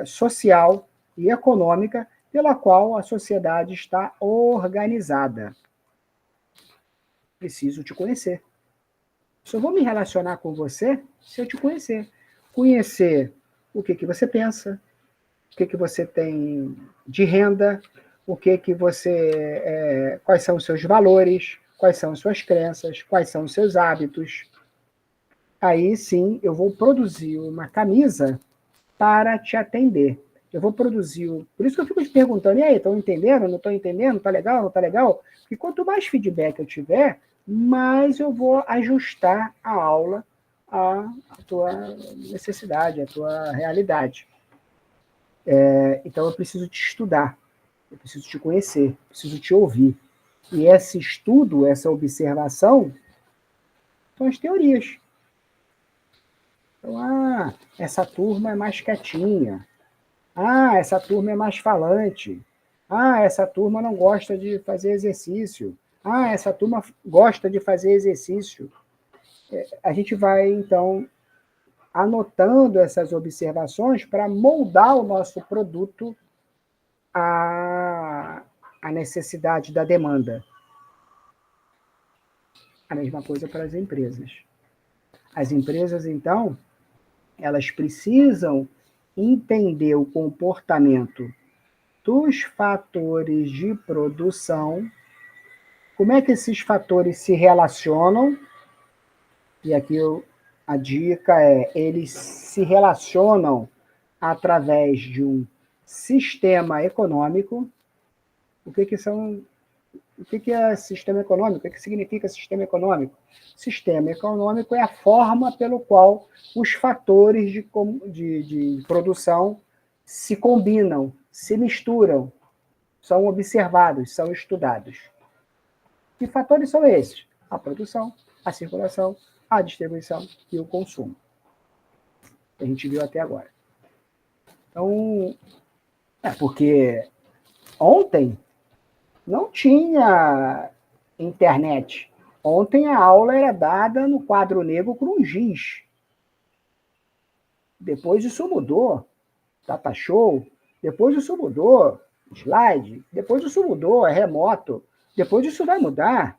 Speaker 1: social e econômica pela qual a sociedade está organizada. Preciso te conhecer. Só vou me relacionar com você se eu te conhecer. Conhecer o que você pensa, o que você tem de renda, o que você, quais são os seus valores, quais são as suas crenças, quais são os seus hábitos. Aí sim eu vou produzir uma camisa para te atender. Eu vou produzir. Por isso que eu fico te perguntando, e aí, estão entendendo? Não estão entendendo? Está legal? Não está legal? Porque quanto mais feedback eu tiver, mais eu vou ajustar a aula à tua necessidade, à tua realidade. Então eu preciso te estudar, eu preciso te conhecer, eu preciso te ouvir. E esse estudo, essa observação, são as teorias. Então, essa turma é mais quietinha. Essa turma é mais falante. Essa turma não gosta de fazer exercício. Essa turma gosta de fazer exercício. A gente vai, então, anotando essas observações para moldar o nosso produto à necessidade da demanda. A mesma coisa para as empresas. As empresas, então, elas precisam entender o comportamento dos fatores de produção, como é que esses fatores se relacionam, e aqui a dica eles se relacionam através de um sistema econômico. O que é sistema econômico? O que significa sistema econômico? Sistema econômico é a forma pelo qual os fatores de produção se combinam, se misturam, são observados, são estudados. Que fatores são esses? A produção, a circulação, a distribuição e o consumo. Que a gente viu até agora. Então, porque ontem não tinha internet. Ontem a aula era dada no quadro negro com giz. Depois isso mudou. Data show. Depois isso mudou. Slide. Depois isso mudou. É remoto. Depois isso vai mudar.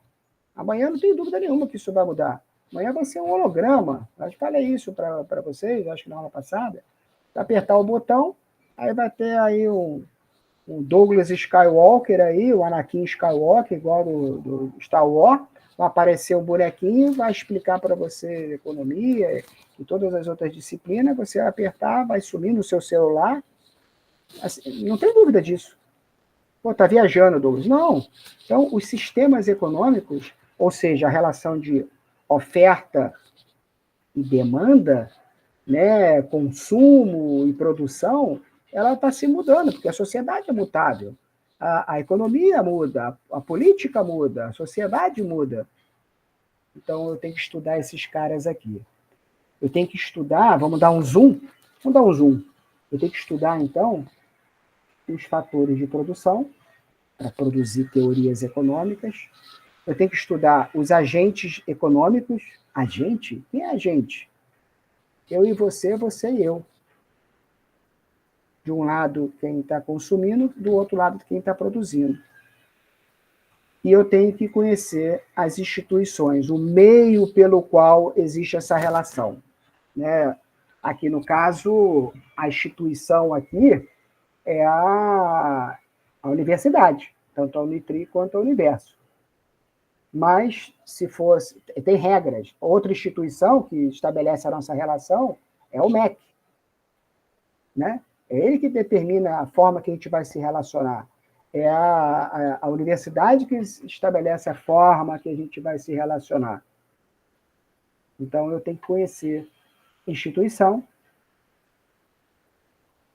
Speaker 1: Amanhã não tem dúvida nenhuma que isso vai mudar. Amanhã vai ser um holograma. Eu falei isso para vocês, acho que na aula passada. Vai apertar o botão, aí vai ter aí um Douglas Skywalker aí, o Anakin Skywalker, igual do Star Wars. Vai aparecer um bonequinho, vai explicar para você economia e todas as outras disciplinas. Você vai apertar, vai sumir no seu celular. Assim, não tem dúvida disso. Pô, tá viajando, Douglas. Não. Então, os sistemas econômicos, ou seja, a relação de oferta e demanda, né, consumo e produção, ela está se mudando, porque a sociedade é mutável. A economia muda, a política muda, a sociedade muda. Então, eu tenho que estudar esses caras aqui. Eu tenho que estudar, vamos dar um zoom? Vamos dar um zoom. Eu tenho que estudar, então, os fatores de produção, para produzir teorias econômicas. Eu tenho que estudar os agentes econômicos. Agente? Quem é agente? Eu e você, você e eu. De um lado, quem está consumindo, do outro lado, quem está produzindo. E eu tenho que conhecer as instituições, o meio pelo qual existe essa relação. Né? Aqui, no caso, a instituição aqui é a universidade, tanto a Unitri quanto a Universo. Mas, se fosse... Tem regras. Outra instituição que estabelece a nossa relação é o MEC. Né? É ele que determina a forma que a gente vai se relacionar. É a universidade que estabelece a forma que a gente vai se relacionar. Então, eu tenho que conhecer instituição,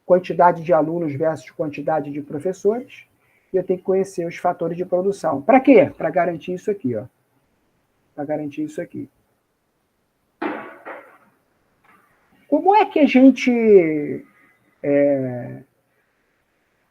Speaker 1: quantidade de alunos versus quantidade de professores, e eu tenho que conhecer os fatores de produção. Para quê? Para garantir isso aqui. Para garantir isso aqui. Como é que a gente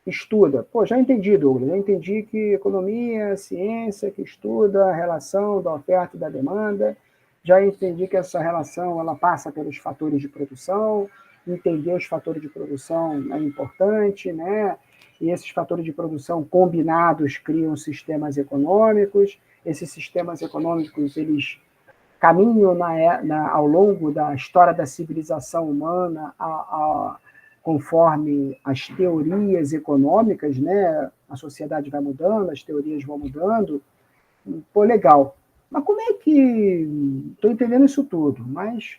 Speaker 1: estuda? Pô, já entendi, Douglas. Já entendi que economia é ciência que estuda a relação da oferta e da demanda. Já entendi que essa relação ela passa pelos fatores de produção. Entender os fatores de produção é importante, né? E esses fatores de produção combinados criam sistemas econômicos. Esses sistemas econômicos, eles caminham ao longo da história da civilização humana conforme as teorias econômicas, né? A sociedade vai mudando, as teorias vão mudando. Pô, legal. Mas como é que... Estou entendendo isso tudo, mas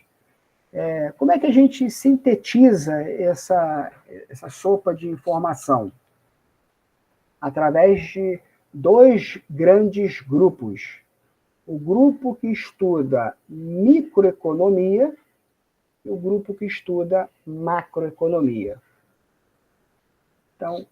Speaker 1: como é que a gente sintetiza essa sopa de informação? Através de dois grandes grupos. O grupo que estuda microeconomia e o grupo que estuda macroeconomia. Então,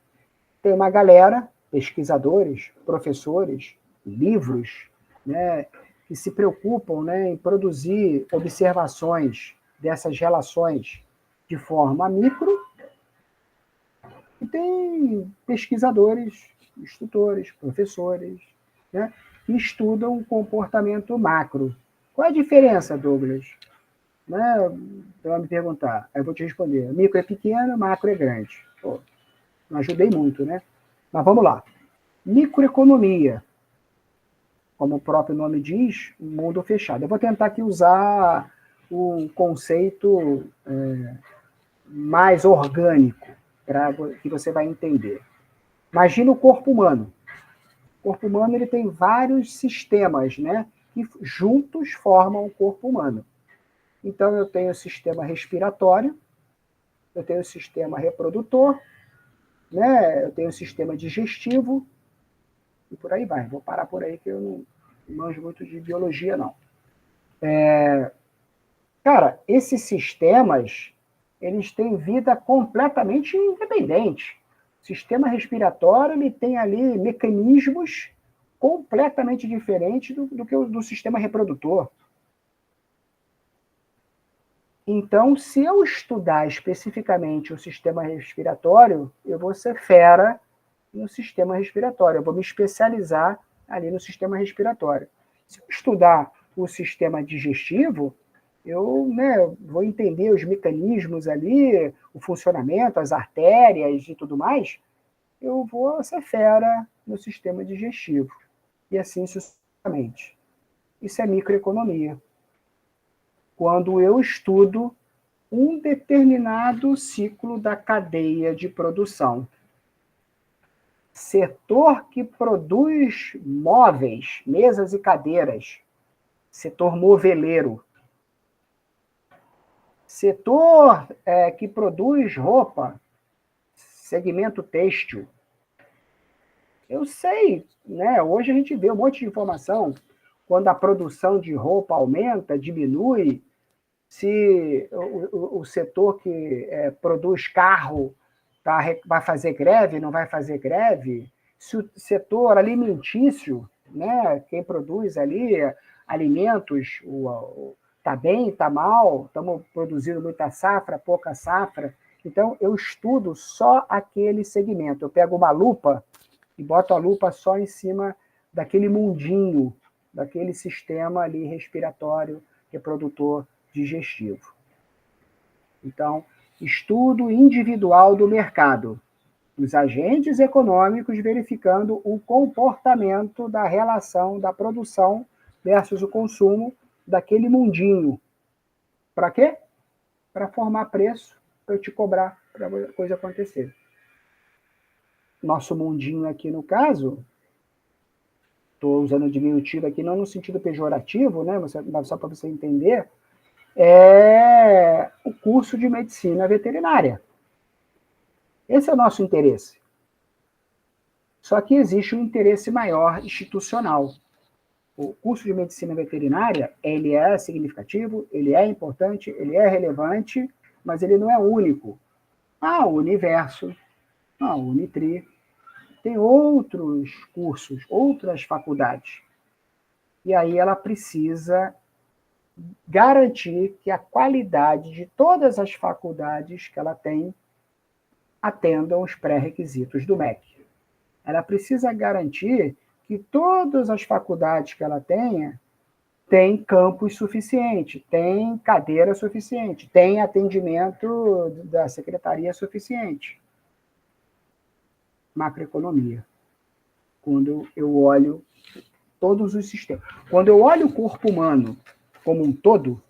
Speaker 1: tem uma galera, pesquisadores, professores, livros, né, que se preocupam, né, em produzir observações dessas relações de forma micro, e tem pesquisadores, instrutores, professores, né, que estudam o comportamento macro. Qual é a diferença, Douglas? Né? Você vai me perguntar, aí eu vou te responder. Micro é pequeno, macro é grande. Pô, não ajudei muito, né? Mas vamos lá. Microeconomia, como o próprio nome diz, mundo fechado. Eu vou tentar aqui usar um conceito mais orgânico, para que você vai entender. Imagina o corpo humano. O corpo humano ele tem vários sistemas, né, que juntos formam o corpo humano. Então, eu tenho o sistema respiratório, eu tenho o sistema reprodutor, né, eu tenho o sistema digestivo, e por aí vai. Vou parar por aí, que eu não manjo muito de biologia, não. Cara, esses sistemas, eles têm vida completamente independente. O sistema respiratório, ele tem ali mecanismos completamente diferente do que o do sistema reprodutor. Então, se eu estudar especificamente o sistema respiratório, eu vou ser fera no sistema respiratório, eu vou me especializar ali no sistema respiratório. Se eu estudar o sistema digestivo, eu, vou entender os mecanismos ali, o funcionamento, as artérias e tudo mais, eu vou ser fera no sistema digestivo. E assim sucessivamente. Isso é microeconomia. Quando eu estudo um determinado ciclo da cadeia de produção. Setor que produz móveis, mesas e cadeiras, setor moveleiro. Setor que produz roupa, segmento têxtil. Eu sei, hoje a gente vê um monte de informação, quando a produção de roupa aumenta, diminui, se o setor que produz carro vai fazer greve, não vai fazer greve, se o setor alimentício, quem produz ali alimentos, está bem, está mal, estamos produzindo muita safra, pouca safra. Então, eu estudo só aquele segmento. Eu pego uma lupa e boto a lupa só em cima daquele mundinho, daquele sistema ali respiratório, reprodutor, digestivo. Então, estudo individual do mercado, os agentes econômicos verificando o comportamento da relação da produção versus o consumo daquele mundinho. Para quê? Para formar preço, para eu te cobrar, para a coisa acontecer. Nosso mundinho aqui, no caso, estou usando o diminutivo aqui não no sentido pejorativo, mas só para você entender, é o curso de medicina veterinária. Esse é o nosso interesse. Só que existe um interesse maior institucional. O curso de medicina veterinária, ele é significativo, ele é importante, ele é relevante, mas ele não é único. O Universo, a Unitri, tem outros cursos, outras faculdades. E aí ela precisa garantir que a qualidade de todas as faculdades que ela tem atendam os pré-requisitos do MEC. Ela precisa garantir que todas as faculdades que ela tenha têm campus suficiente, tem cadeira suficiente, tem atendimento da secretaria suficiente. Macroeconomia. Quando eu olho todos os sistemas. Quando eu olho o corpo humano como um todo,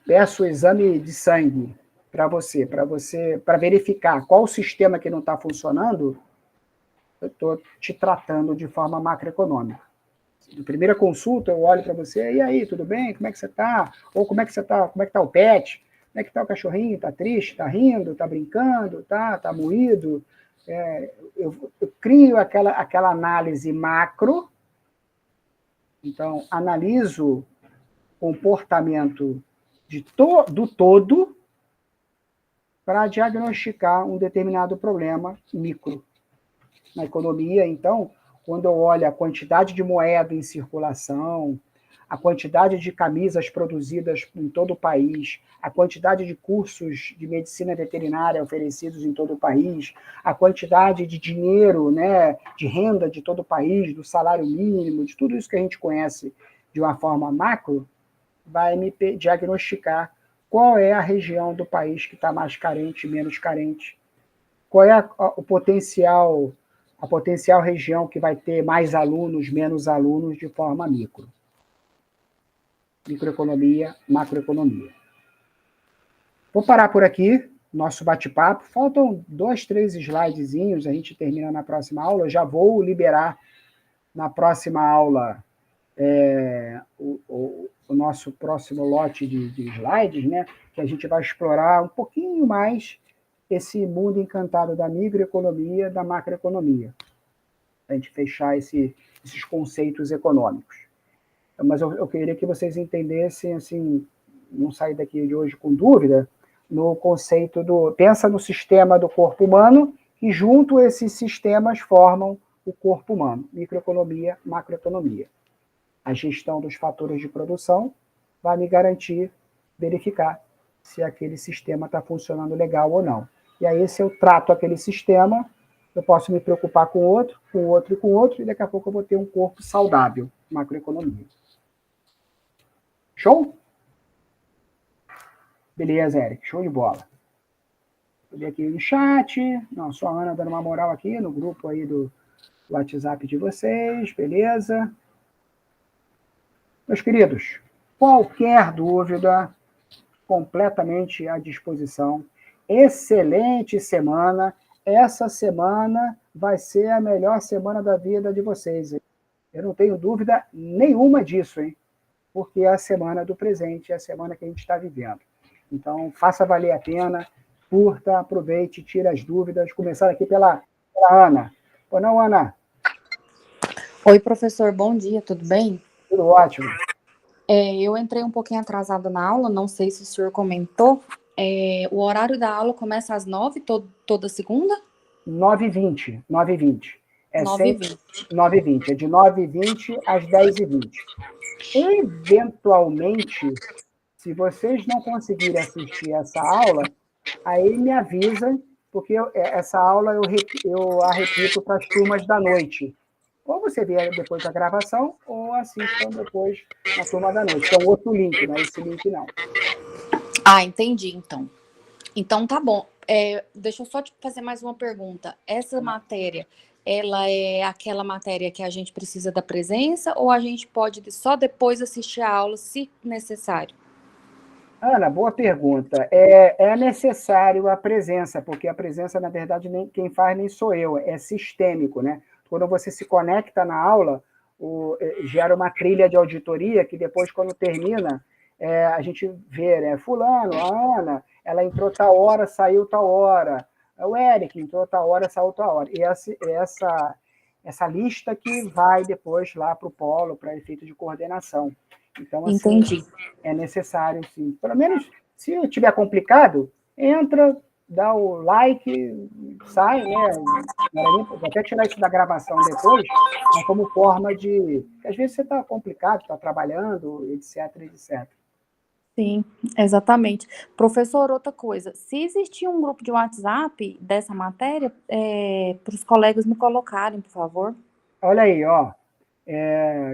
Speaker 1: peço o exame de sangue para verificar qual o sistema que não está funcionando, eu estou te tratando de forma macroeconômica. Na primeira consulta, eu olho para você, e aí, tudo bem? Como é que você está? Ou como é que você está? Como é que está o pet? Como é que está o cachorrinho? Está triste? Está rindo? Está brincando? Está moído? Eu crio aquela análise macro, então, analiso o comportamento do todo para diagnosticar um determinado problema micro. Na economia, então, quando eu olho a quantidade de moeda em circulação, a quantidade de camisas produzidas em todo o país, a quantidade de cursos de medicina veterinária oferecidos em todo o país, a quantidade de dinheiro, de renda de todo o país, do salário mínimo, de tudo isso que a gente conhece de uma forma macro, vai me diagnosticar qual é a região do país que está mais carente, menos carente, qual é a potencial região que vai ter mais alunos, menos alunos, de forma micro. Microeconomia, macroeconomia. Vou parar por aqui, nosso bate-papo. Faltam 2, 3 slidezinhos, a gente termina na próxima aula. Eu já vou liberar na próxima aula o nosso próximo lote de slides, que a gente vai explorar um pouquinho mais esse mundo encantado da microeconomia, da macroeconomia, para a gente fechar esses conceitos econômicos. Mas eu queria que vocês entendessem, assim, não sair daqui de hoje com dúvida, no conceito pensa no sistema do corpo humano, e junto esses sistemas formam o corpo humano, microeconomia, macroeconomia. A gestão dos fatores de produção vai me garantir, verificar se aquele sistema está funcionando legal ou não. E aí, se eu trato aquele sistema, eu posso me preocupar com outro, com outro e com outro, e daqui a pouco eu vou ter um corpo saudável, macroeconomia. Show? Beleza, Eric, show de bola. Vou ver aqui no chat. Não, só a Ana dando uma moral aqui no grupo aí do WhatsApp de vocês, beleza? Meus queridos, qualquer dúvida, completamente à disposição. Excelente semana. Essa semana vai ser a melhor semana da vida de vocês. Hein? Eu não tenho dúvida nenhuma disso, hein? Porque é a semana do presente, é a semana que a gente está vivendo. Então, faça valer a pena, curta, aproveite, tire as dúvidas. Começar aqui pela Ana. Ou não, Ana?
Speaker 2: Oi, professor, bom dia, tudo bem?
Speaker 1: Tudo ótimo.
Speaker 2: Eu entrei um pouquinho atrasada na aula, não sei se o senhor comentou. O horário da aula começa às 9, toda segunda?
Speaker 1: 9h20, 9h20. É
Speaker 2: 9h20.
Speaker 1: 9h20, é de 9h20 às 10h20. Eventualmente, se vocês não conseguirem assistir essa aula, aí me avisam, porque essa aula eu a repito para as turmas da noite. Ou você vê depois da gravação, ou assistam depois na turma da noite, que é um outro link, não é esse link não.
Speaker 2: Ah, entendi, então. Então tá bom. Deixa eu só te fazer mais uma pergunta. Essa matéria, ela é aquela matéria que a gente precisa da presença ou a gente pode só depois assistir a aula, se necessário?
Speaker 1: Ana, boa pergunta. É necessário a presença, porque a presença, na verdade, nem quem faz nem sou eu, é sistêmico, né? Quando você se conecta na aula, gera uma trilha de auditoria que depois, quando termina, a gente vê, né? Fulano, a Ana, ela entrou tal hora, saiu tal hora. O Eric entrou tal hora, saiu tal hora. E essa lista que vai depois lá para o polo, para efeito de coordenação. Então, assim,
Speaker 2: Entendi.
Speaker 1: é necessário, sim. Pelo menos, se tiver complicado, entra, dá o like, sai, né? Vou até tirar isso da gravação depois, mas como forma de... Às vezes você está complicado, está trabalhando, etc, etc.
Speaker 2: Sim, exatamente. Professor, outra coisa, se existir um grupo de WhatsApp dessa matéria, para os colegas me colocarem, por favor.
Speaker 1: Olha aí, ó.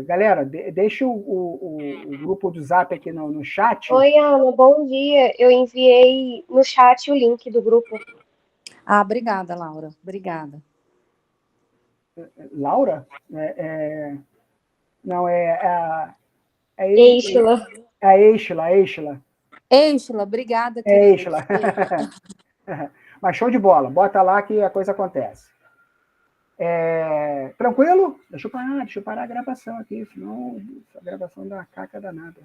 Speaker 1: Galera, deixa o grupo do Zap aqui no chat.
Speaker 3: Oi, Ana, bom dia. Eu enviei no chat o link do grupo.
Speaker 2: Ah, obrigada, Laura. Obrigada.
Speaker 1: Laura? Não,
Speaker 3: Eixla.
Speaker 1: a Eixla.
Speaker 2: Eixla, obrigada,
Speaker 1: É
Speaker 2: querida.
Speaker 1: Eixla. Mas show de bola. Bota lá que a coisa acontece. Tranquilo? Deixa eu parar a gravação aqui, senão a gravação dá uma caca danada.